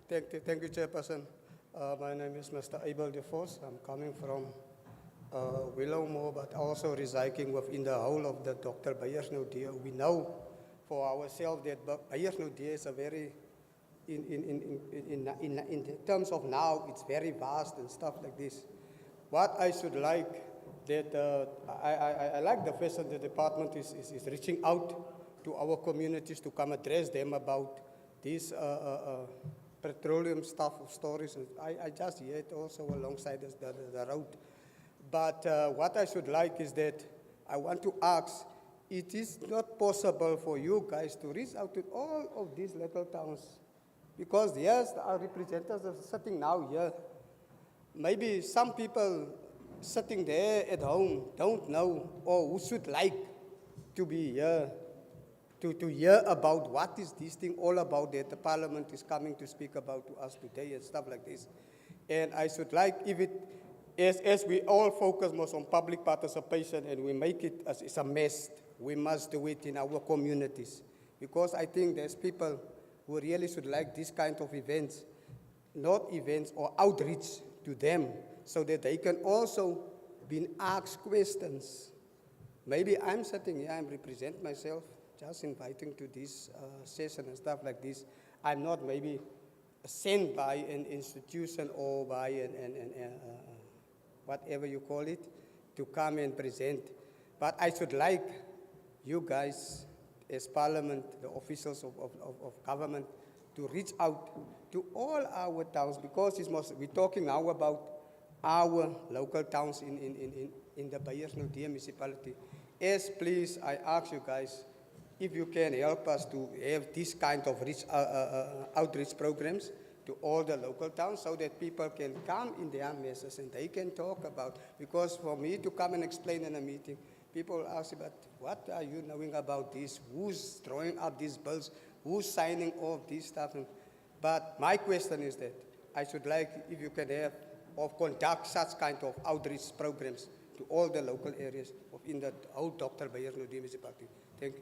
Thank you, Chairperson. My name is Mr. Abel De Vos. I'm coming from Willowmore, but also residing within the whole of the Dr. Beyersnoodie. We know for ourselves that Beyersnoodie is a very, in terms of now, it's very vast and stuff like this. What I should like, that I like the fact that the department is reaching out to our communities to come address them about this petroleum stuff of stories. I just hear it also alongside the road. But what I should like is that I want to ask, it is not possible for you guys to reach out to all of these little towns, because yes, our representatives are sitting now here. Maybe some people sitting there at home don't know, or who should like to be here, to hear about what is this thing all about that the parliament is coming to speak about to us today and stuff like this. And I should like, if it, as we all focus most on public participation and we make it as it's a mess, we must do it in our communities. Because I think there's people who really should like this kind of events, not events or outreach to them, so that they can also be asked questions. Maybe I'm sitting here, I represent myself, just inviting to this session and stuff like this. I'm not maybe sent by an institution or by whatever you call it, to come and present. But I should like you guys, as Parliament, the officials of government, to reach out to all our towns, because we're talking now about our local towns in the Beyersnoodie municipality. Yes, please, I ask you guys, if you can help us to have this kind of outreach programs to all the local towns, so that people can come in their messes and they can talk about. Because for me to come and explain in a meeting, people ask, but what are you knowing about this? Who's drawing up these bills? Who's signing off this stuff? But my question is that I should like, if you can have or conduct such kind of outreach programs to all the local areas in the whole Dr. Beyersnoodie municipality. Thank you.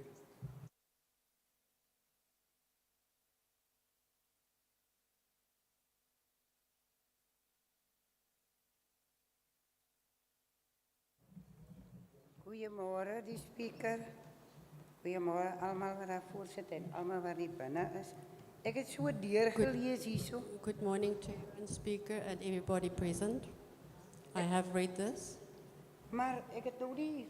Goeiemorgen, die speaker. Goeiemorgen allemaal wat daar voor zit en allemaal wat hier binnen is. Ik heb zo deurgelees hierso. Good morning, Chair and Speaker, and everybody present. I have read this. Maar ik het nou die,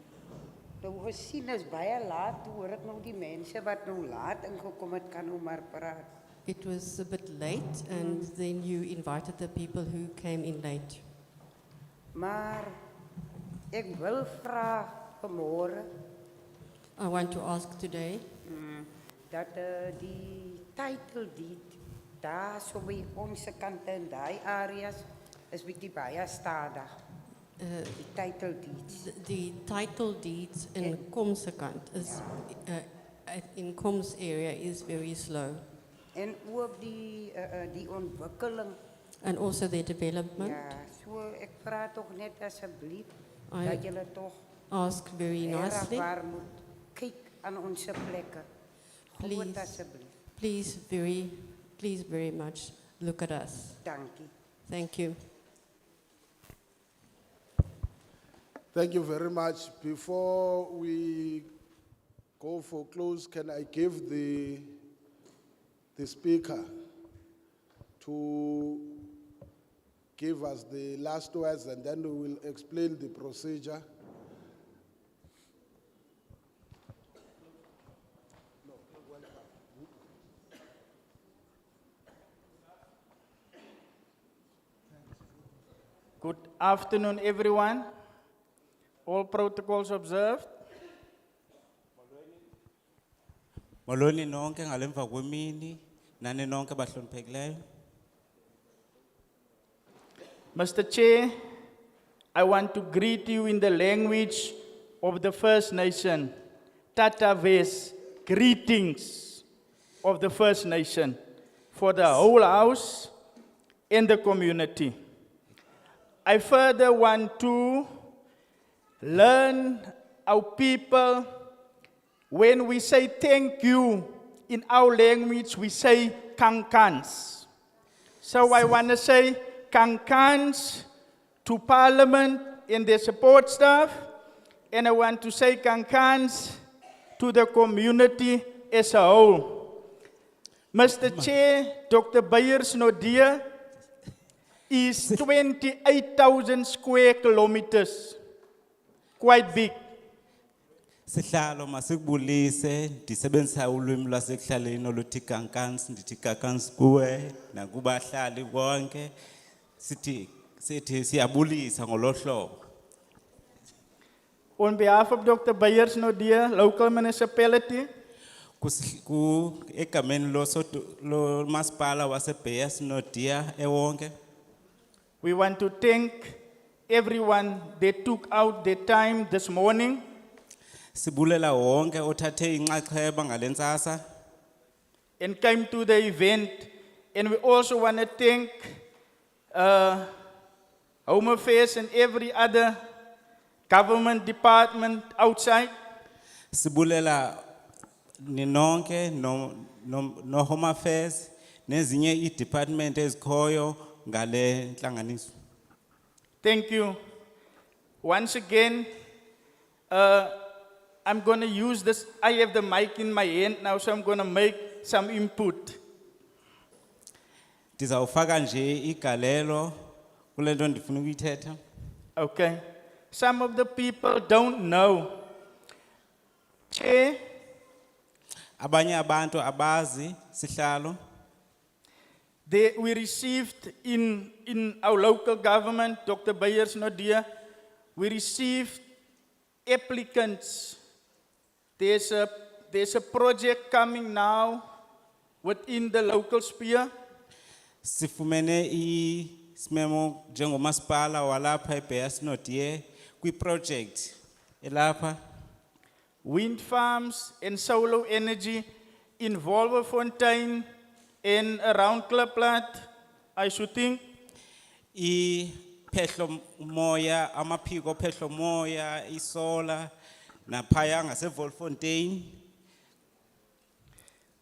nou gezien is baie laat, toe hoor ek nou die mense wat nou laat ingekom het, kan nou maar praat. It was a bit late, and then you invited the people who came in late. Maar ik wil vragen vanmorgen I want to ask today dat die title deed, daar zo bij onze kant in die areas, is bietjie baie stadig. Die title deeds. the title deeds in Komse kant is in Kom's area is very slow, En ook die ontwikkeling. and also the development. Ja, so ek vra tog net asseblief I dat julle tog ask very nicely. waar moet kyk aan onze plekke. Groot asseblief. Please very much look at us. Dankie. Thank you. Thank you very much. Before we go for close, can I give the speaker to give us the last words, and then we will explain the procedure. Good afternoon, everyone. All protocols observed. Molweni nonke ngalemva kwemini, nani nonke bahloniphekileyo. Mr. Chair, I want to greet you in the language of the First Nation. Tataves, greetings of the First Nation for the whole house and the community. I further want to learn our people. When we say thank you in our language, we say kankans. So I want to say kankans to Parliament and their support staff, and I want to say kankans to the community as a whole. Mr. Chair, Dr. Bayers Nodia is 28,000 square kilometers, quite big. Sihlalo masikubulise ndisebenzisa ulwimi lwasekuhlaleni oluthi kankans, ndithi kankans kuwe nakubahlali bonke, sithi siyabulisa ngolohlobo. On behalf of Dr. Bayers Nodia, local municipality, Egameni lo masipala wase Bayers Nodia ewonke. we want to thank everyone that took out their time this morning Sibulela wonke othathe inxaxheba ngalentsasa and came to the event. And we also want to thank Home Affairs and every other government department outside. Sibulela ninonke no Home Affairs nezinye i-department ezikhoyo ngale nhlanganiso. Thank you. Once again, I'm going to use this. I have the mic in my hand now, so I'm going to make some input. Ndizawufaka nje igalelo kule nto ndifuna ukuyithetha. Okay. Some of the people don't know. Chair, Abanye abantu abazi sihlalo. we received in our local government, Dr. Bayers Nodia, we received applicants. There's a project coming now within the local sphere. Sifumene isimemo njengomasipala walapha eBayers Nodia kwi-project elapha. Wind farms and solar energy in Wolverfontein and around Klaplat, I should think. Phehlo moya, amaphiko phehlo moya, isola, naphaya ngaseVolfontein.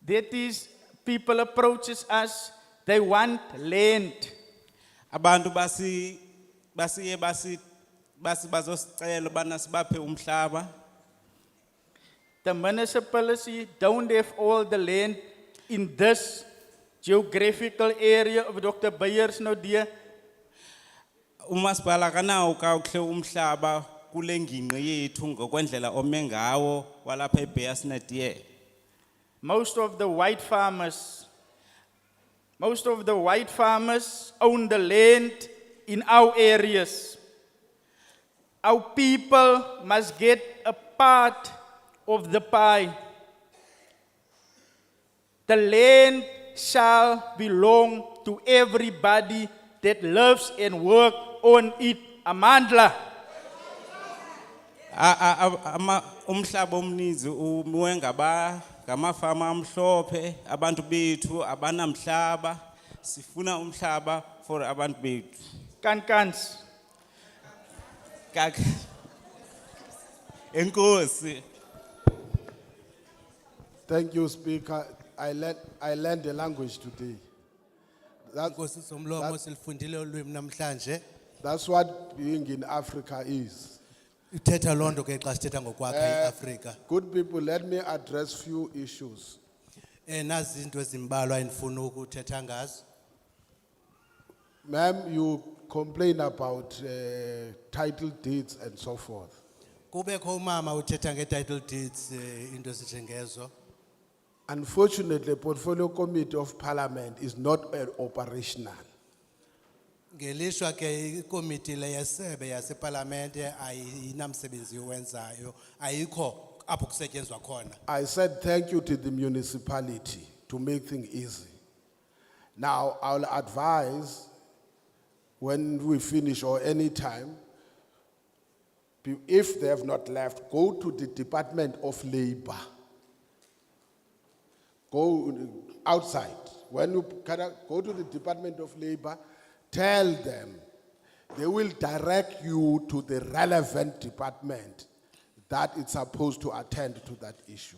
That is, people approaches us, they want land. Abantu bazosicela bana sibaphe umhlaba. The municipality don't have all the land in this geographical area of Dr. Beyers no dear. Umasipala kanawo kawuhle umhlaba kule ngingqi yethu ngokwendlela ome ngawo walapha eBeyers Natie. Most of the white farmers own the land in our areas. Our people must get a part of the pie. The land shall belong to everybody that lives and work on it. Amandla. Umhlaba omninzi uwe ngamafama amhlophe, abantu bethu abanamhlaba, sifuna umhlaba for abantu bethu. Kankans. Enkosi. Thank you, Speaker. I learned the language today. Inkosi somlomo silifundile ulwimi namhlanje. That's what being in Africa is. Uthetha londo ke xa sithetha ngokwakha iAfrika. Good people, let me address few issues. Nazi izinto ezimbalwa endifuna ukuthetha ngazo. Ma'am, you complain about title deeds and so forth. Kubekho umama uthetha nge-title deeds into ezinjengezo. Unfortunately, the Portfolio Committee of Parliament is not operational. Ngelishwa ke ikomiti le yesebe yaseparlamente ayinamsebenzi owenzayo, ayikho apho kusetyenzwa khona. I said thank you to the municipality to make things easy. Now, I'll advise when we finish or any time, if they have not left, go to the Department of Labor. Go outside. When you go to the Department of Labor, tell them they will direct you to the relevant department that it's supposed to attend to that issue.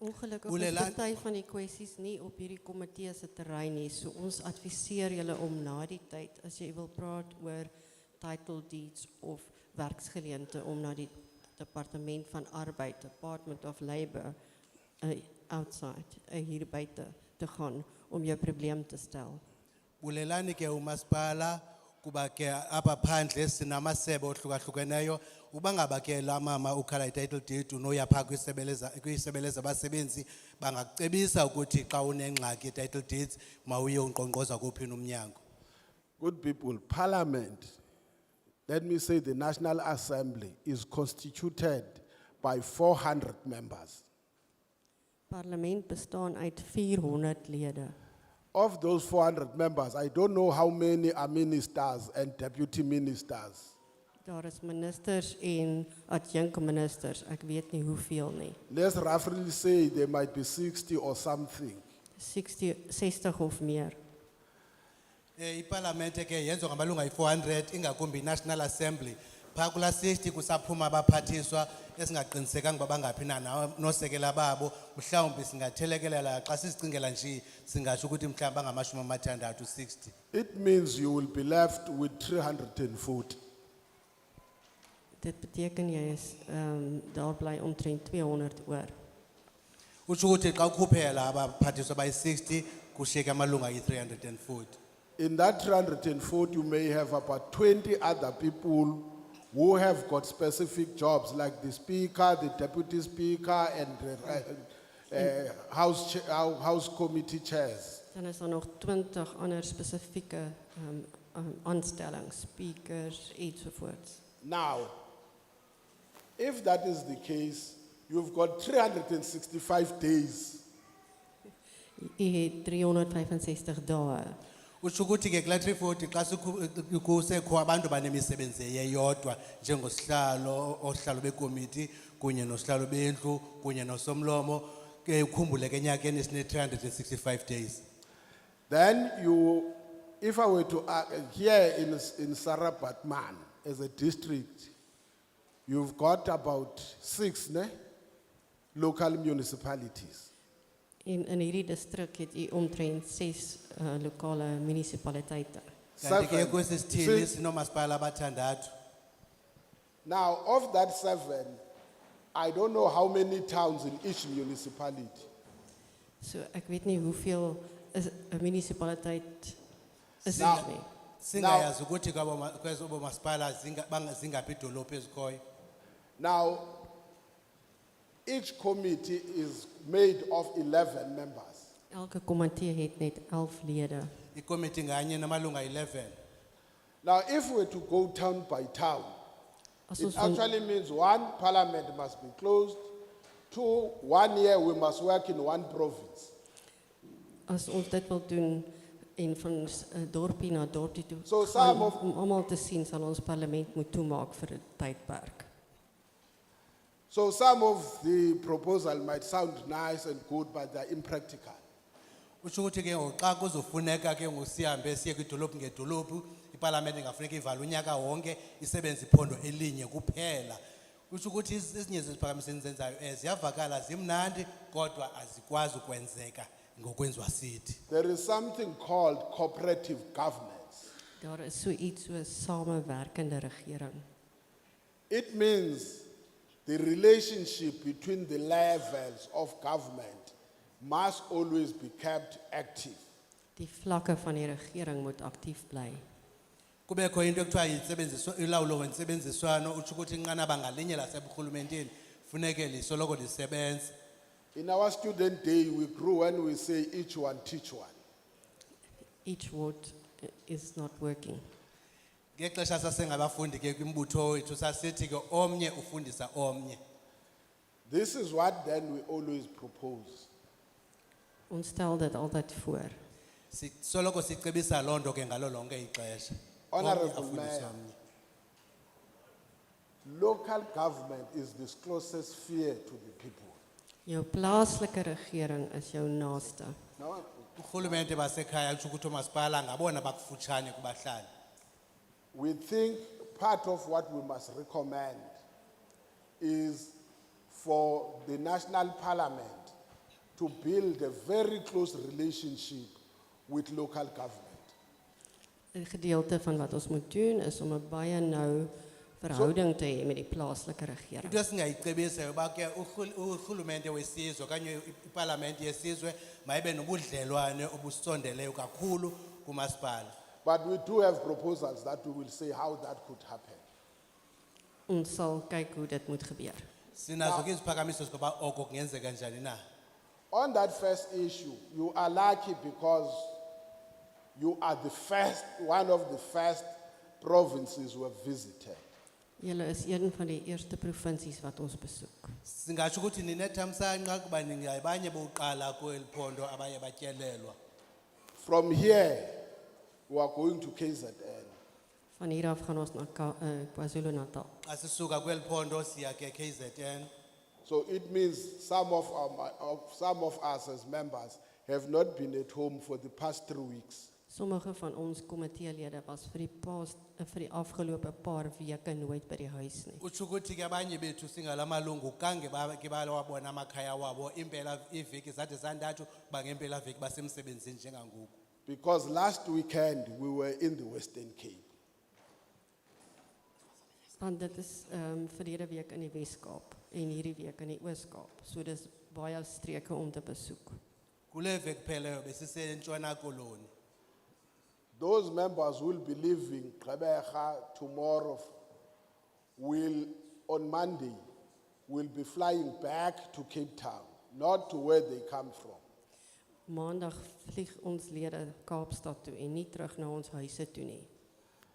Ongelukkig is party van die kwessies nie op hierdie komitee se terrein nie, so ons adviseer julle om na die tyd as jy wil praat oor title deeds of werksgeleente om na die Departement van Arbeid, Department of Labor outside hier buite te gaan om jou probleem te stel. Bulelani ke umasipala kuba ke apha phandle sinamasebe ohlukahlukeneyo uba ngaba ke la mama ukhala i-title deed unoya pha kwisebeleza abasebenzi bangakucebisa ukuthi xa unengxaki i-title deeds mawuye unkqonkqoza kuphi nomnyango. Good people, Parliament, let me say the National Assembly is constituted by 400 members. Parlement bestaan uit 400 lede. Of those 400 members, I don't know how many are ministers and deputy ministers. Daar is ministers en adjunct ministers, ek weet nie hoeveel nie. Let's roughly say there might be 60 or something. 60 of meer. Iparlamente ke yenziwa ngamalunga ayi-400 ingakumbi i-National Assembly. Phaa kula 60 kusaphuma abaphathiswa esingaqinisekanga uba bangaphi na nosekela babo mhlawumbi singathelekelela xa sisicingela nje singatsho ukuthi mhlawumbi bangamashumi 60. It means you will be left with 340. Dit beteken jy is daar bly omtrent 200 oor. Utsho ukuthi xa ukhuphela abaphathiswa bayi-60 kushiyeka amalunga ayi-340. In that 340, you may have about 20 other people who have got specific jobs, like the speaker, the deputy speaker, and the house committee chairs. Dan is daar nog 20 ander spesifieke aanstellings, speakers, ensovoorts. Now, if that is the case, you've got 365 days. Jy het 365 dae. Utsho ukuthi ke kula 340 xa kusekho abantu banemisebenzi eyodwa njengosihlalo ohlalo bekomiti kunye nosihlalo bendlu kunye nosomlomo ke ukhumbule ke enyakeni sine 365 days. Then if I were to here in Sarabatman as a district, you've got about 6 local municipalities. In hierdie distrik het jy omtrent 6 lokale munisipaliteite. Kanti ke kwesi sithili sinomasipala abathandathu. Now, of that 7, I don't know how many towns in each municipality. So ek weet nie hoeveel is 'n munisipaliteit is Now- dit nie. Singayazi ukuthi kwezo bomasipala zingaphi idolophu ezikhoyo. Now, each committee is made of 11 members. Elke komitee het net 11 lede. Ikomiti nganye namalunga 11. Now, if we were to go town by town, As it ons van- actually means 1, parliament must be closed. 2, 1 year we must work in 1 province. As ons dit wil doen en van dorpie na dorpie toe So gaan, some of- om almal te sien sal ons parlement moet toemaak vir 'n tydperk. So some of the proposal might sound nice and good, but they're impractical. Usho ukuthi ke ngoxa kuzofuneka ke ngosihambe siye kwidolophu ngedolophu, iparlament ingafuneka ivala unyaka wonke isebenza iphondo elinye kuphela. Usho ukuthi ezinye zeziphakamiso enzenzayo ziyavakala zimnandi kodwa azikwazi ukwenzeka ngokwenziwa sithi. There is something called cooperative governance. Daar is so iets so 'n samewerkende regering. It means the relationship between the levels of government must always be kept active. Die vlakke van die regering moet aktief bly. Kubekho into ekuthiwa yintsebenziswano, ilawulo wentsebenziswano, utsho ukuthi inqanaba ngalinye laseburhulumenteni funeke lisoloko lisebenza. In our student day, we grew when we say each one teach one. Each word is not working. Ngexesha sasengabafundi ke kwimbutho wethu sasithi ke omnye ufundisa omnye. This is what then we always propose. Ons stel dit altyd voor. Soloko sicebisa londo ke ngalo lonke ixesha. Honorable Omnye afundisa Mayor. omnye. Local government is the closest sphere to the people. Jou plaaslike regering is jou naaste. Now, Urhulumente basekhaya utsho ukuthi omasipala ngabona bakufutshane kubahlali. we think part of what we must recommend is for the national parliament to build a very close relationship with local government. 'n Gedeelte van wat ons moet doen is om 'n baie nou verhouding te hê met die plaaslike regering. Into esingayicebisa uba ke urhulumente wesizwe okanye iparlamente yesizwe mayibe nobudlelwane obusondeleyo kakhulu kumasipala. But we do have proposals that we will say how that could happen. Ons sal kyk hoe dit moet gebeur. Sinazo ke iziphakamiso zokuba oko kungenzeka njani na. On that first issue, you are lucky because you are one of the first provinces we have visited. Julle is een van die eerste provinsies wat ons besoek. Singatsho ukuthi ninethamsanqa kuba ningabanye bokuqala kweli phondo abaye batyelelwa. From here, we are going to KZN. Van hier af gaan ons na KwaZulu-Natal. Xa sisuka kweli phondo siya ke KZN. So it means some of us as members have not been at home for the past 3 weeks. Sommige van ons komiteelede was vir die afgelope paar weke nooit by die huis nie. Utsho ukuthi ke abanye bethu singalamalungu kange ke bawabona amakhaya wabo impela iveki zathi zantathu bangempela veki basemsebenzini njengangoku. Because last weekend we were in the Western Cape. Want dit is verlede week in die Wes-Kaap en hierdie week in die Oos-Kaap. So dis baie streke om te besoek. Kule veki phela besisentshona koloni. Those members will be leaving Gqeberha tomorrow. On Monday, will be flying back to Cape Town, not to where they come from. Maandag vlieg ons lede Kaapstad toe en nie terug na ons huise toe nie.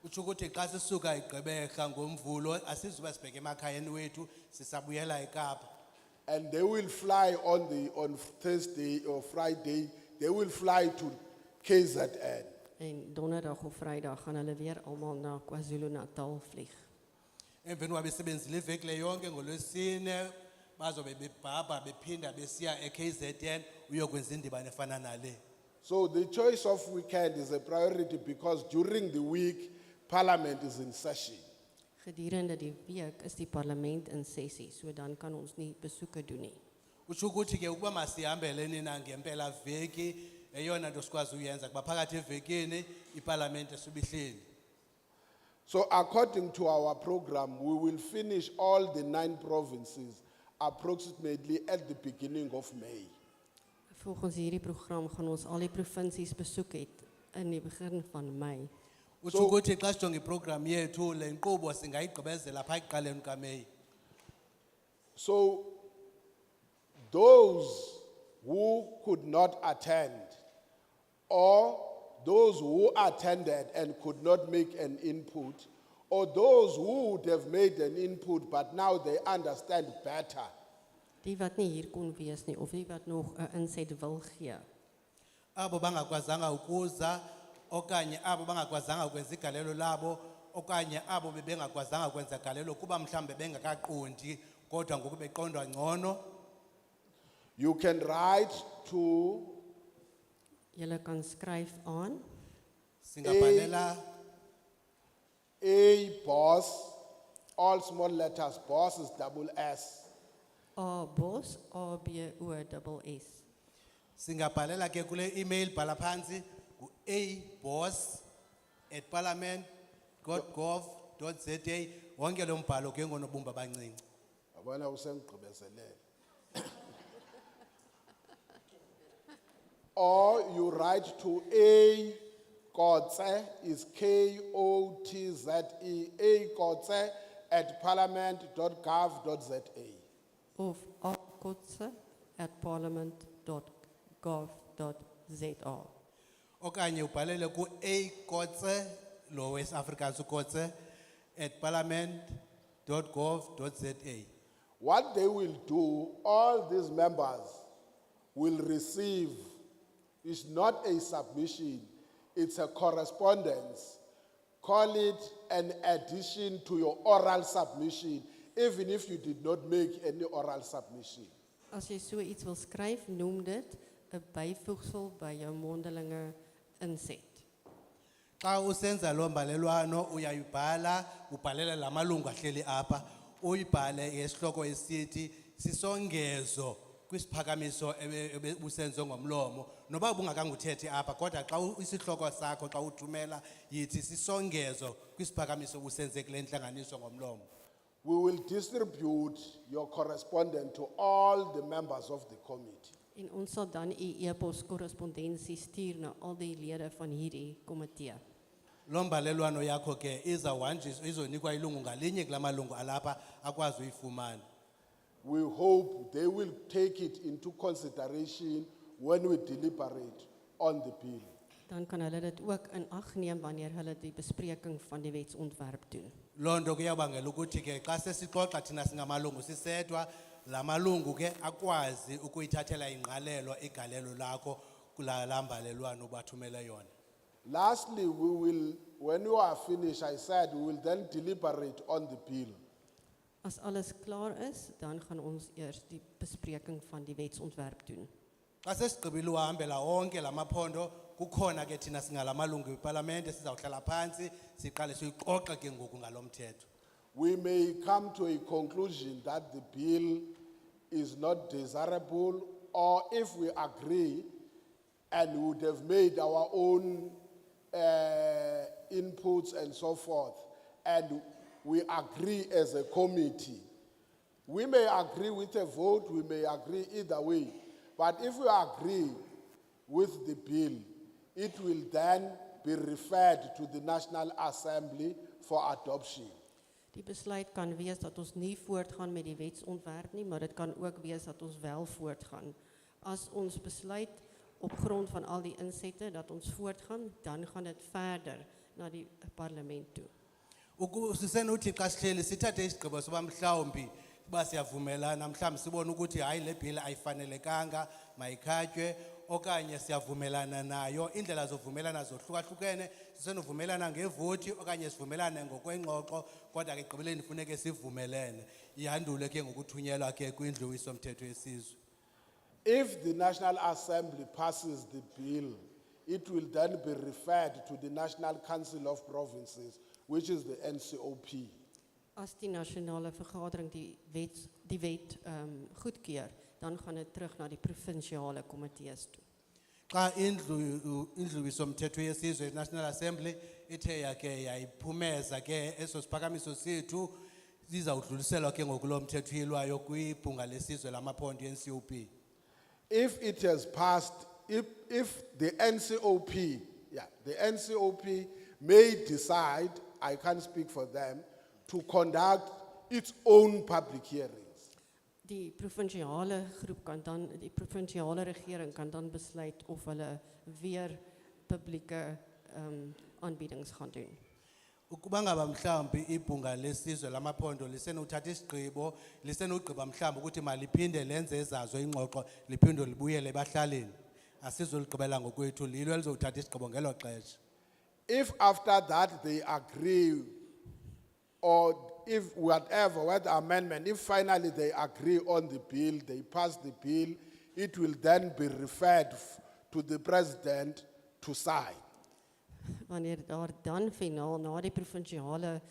Utsho ukuthi xa sisuka eGqeberha ngomvulo asizuba sibheke emakhayeni wethu sisabuyela eKapa. And they will fly on Thursday or Friday, they will fly to KZN. En donderdag of Vrydag gaan hulle weer almal na KwaZulu-Natal vlieg. Emveni wabesebenzile iveki le yonke ngolwesine bazobe bebhabha bephinda besiya eKZN uyokwenza indibano efana nale. So the choice of weekend is a priority because during the week, Parliament is in session. Gedurende die week is die parlement in sessie, so dan kan ons nie besoeke doen nie. Utsho ukuthi ke ukuba masihambeleni na ngempela veki eyona nto sikwazi uyenza kuba phakathi evekini iparlamente subihleli. So according to our program, we will finish all the 9 provinces approximately at the beginning of May. Volgens hierdie program gaan ons al die provinsies besoek het in die begin van Mei. Utsho ukuthi xa sijonga iprogram yethu le nkqubo singayigqibezela phaa ekuqaleni kaMeyi. So those who could not attend, or those who attended and could not make an input, or those who would have made an input but now they understand better, Die wat nie hier kon wees nie of die wat nog 'n inset wil gee. Abo bangakwazanga ukuza okanye abo bangakwazanga ukwenza igalelo labo okanye abo bebengakwazanga ukwenza igalelo kuba mhlambe bengakaqondi kodwa ngoku beqondwa ngcono. you can write to Julle kan skryf aan Singabhalela A boss, all small letters, boss is double S, ABOS ABOSS. singabhalela ke kule email bhala phansi aboss@parliament.gov.za wonke lo mbhalo ke ngonobumba abancinci. yabona usengigqibezelele. Or you write to A Kotse, is KOTZE, A Kotse @parliament.gov.za. Of akotse@parliament.gov.za. Okanye ubhalele ku akotse lo West Africans ukotse @parliament.gov.za. What they will do, all these members will receive, is not a submission, it's a correspondence. Call it an addition to your oral submission, even if you did not make any oral submission. As jy so iets wil skryf, noem dit 'n byvoegsel by jou mondelinge inset. Xa usenza lo mbalelwano uyayibhala ubhalela lamalungu ahleli apha uyibhale ngesihloko esithi sisongezo kwisiphakamiso usenzo ngomlomo noba bungakanguthethi apha kodwa xa isihloko sakho xa uthumela yithi sisongezo kwisiphakamiso usenze kule ntlanganiso ngomlomo. We will distribute your correspondence to all the members of the committee. En ons sal dan e-pos korrespondensie stuur na al die lede van hierdie komitee. Lo mbalelwano yakho ke izawuhanjiswa izonikwa ilungu ngalinye kula malungu alapha akwazi uyifumana. We hope they will take it into consideration when we deliberate on the bill. Dan kan hulle dit ook in ag neem wanneer hulle die bespreking van die wetsontwerp doen. Loo nto kuyawubangela ukuthi ke xa sesixoxa thina singamalungu sisedwa la malungu ke akwazi ukuyithathela ingqalelo igalelo lakho kula mbalelwano ubathumele yona. Lastly, we will, when you are finished, I said, we will then deliberate on the bill. As alles klaar is, dan gaan ons eers die bespreking van die wetsontwerp doen. Xa sesigqibile uhambela wonke la maphondo kukhona ke thina singalamalungu eParliament sizawuhlala phansi siqale siyixoxe ke ngoku ngalomthetho. We may come to a conclusion that the bill is not desirable, or if we agree and would have made our own inputs and so forth, and we agree as a committee. We may agree with a vote, we may agree either way, but if we agree with the bill, it will then be referred to the National Assembly for adoption. Die besluit kan wees dat ons nie voortgaan met die wetsontwerp nie, maar dit kan ook wees dat ons wel voortgaan. As ons besluit op grond van al die insette dat ons voortgaan, dan gaan dit verder na die parlement toe. Sisenothi xa sihleli sithathe isigqibo soba mhlawumbi uba siyavumelana mhlawumbi sibone ukuthi hayi le bill ayifanelekanga mayikhatywe okanye siyavumelana nayo. Indlela zovumelana zohlukahlukene, sisenovumelana ngevoti okanye sivumelane ngokwengxoxo kodwa ke ekugqibeleni funeke sivumelene ihandule ke ngokuthunyelwa ke kwindlu yesomthetho yesizwe. If the National Assembly passes the bill, it will then be referred to the National Council of Provinces, which is the NCOP. As die nasionale vergadering die wet goedkeur, dan gaan dit terug na die provinsiale komitees toe. Xa indlu somthetho yesizwe National Assembly ithe yake yayiphumeza ke eso siphakamiso sethu zizawudluliselwa ke ngokulo mthetho uyilwayo kwibhunga lesizwe lamaphondo ye-NCOP. If it has passed, if the NCOP, the NCOP may decide, I can't speak for them, to conduct its own public hearings. Die provinsiale groep kan dan, die provinsiale regering kan dan besluit of hulle weer publieke aanbiedings gaan doen. Ukuba ngaba mhlambi ibhunga lesizwe lamaphondo lisenuthatha isigqibo lisenugqiba mhlambi ukuthi maliphinde lenze ezazo ingxoxo liphinde libuyele ebahlalini asizoligqibela ngokwethu lilo elizothatha isigqibo ngelo xesha. If after that they agree, or if whatever, whether amendment, if finally they agree on the bill, they pass the bill, it will then be referred to the president to sign. Wanneer daar dan finaal na die provinsiale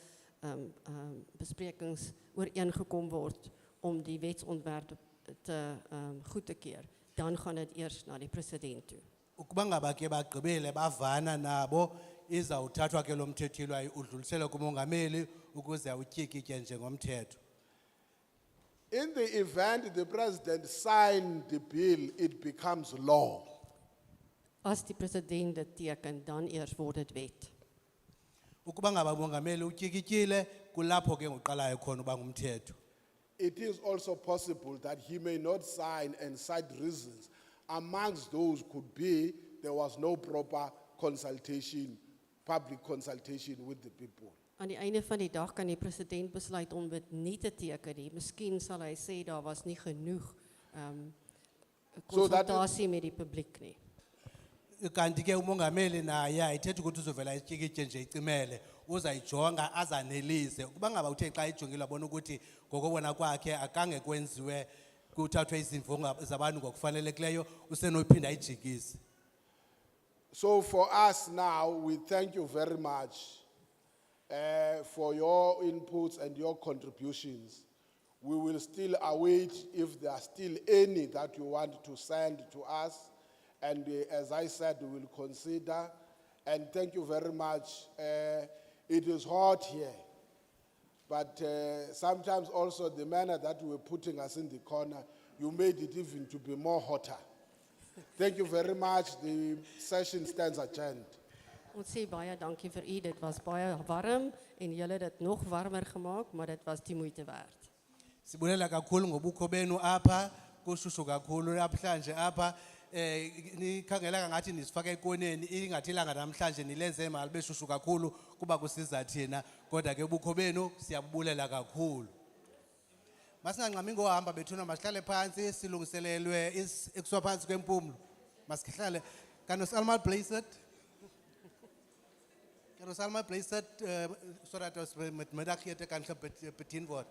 besprekings ooreengekom word om die wetsontwerp te goed te keer, dan gaan dit eers na die president toe. Ukuba ngaba ke bagqibele bavana nabo izawuthathwa ke lo mthetho uyilwayo udluliselwe kumongameli ukuze awutyikitye njengomthetho. In the event the president signed the bill, it becomes law. As die president dit teken, dan eers word dit wet. Ukuba ngaba umongameli utyikityile kulapho ke ngoqalayo khona uba ngumthetho. It is also possible that he may not sign and cite reasons. Amongst those could be there was no proper consultation, public consultation with the people. Aan die einde van die dag kan die president besluit om dit nie te teken nie. Miskien sal hy sê daar was nie genoeg konsultasie met die publiek nie. Kanti ke umongameli naye ayithethi ukuthi uzovela ityikitye nje icimele uzayijonga azanelise ukuba ngaba uthe xa ijongile abona ukuthi ngokubona kwakhe akange kwenziwe kuthathwe izimvo zabantu ngokufanelekileyo usenophinda ayijikise. So for us now, we thank you very much for your inputs and your contributions. We will still await if there are still any that you want to send to us. And as I said, we will consider. And thank you very much. It is hot here. But sometimes also the manner that you were putting us in the corner, you made it even to be more hotter. Thank you very much. The session stands adjourned. Ons sê baie dankie vir u. Dit was baie warm en julle het dit nog warmer gemaak, maar dit was die moeite werd. Sibulela kakhulu ngobukho benu apha kushushu kakhulu namhlanje apha nikhangeleka ngathi nisifaka ekoneni ingathi ilanga namhlanje nilenze imali beshushu kakhulu kuba kusiza thina kodwa ke ubukho benu siyabubulela kakhulu. Masinganqami ngohamba bethuna masihlale phansi silungiselelwe ekuswa phansi kwempumlo. Masihlale kanos almal blessed. Kanos almal blessed sodat ons met middag ete kan bedien word.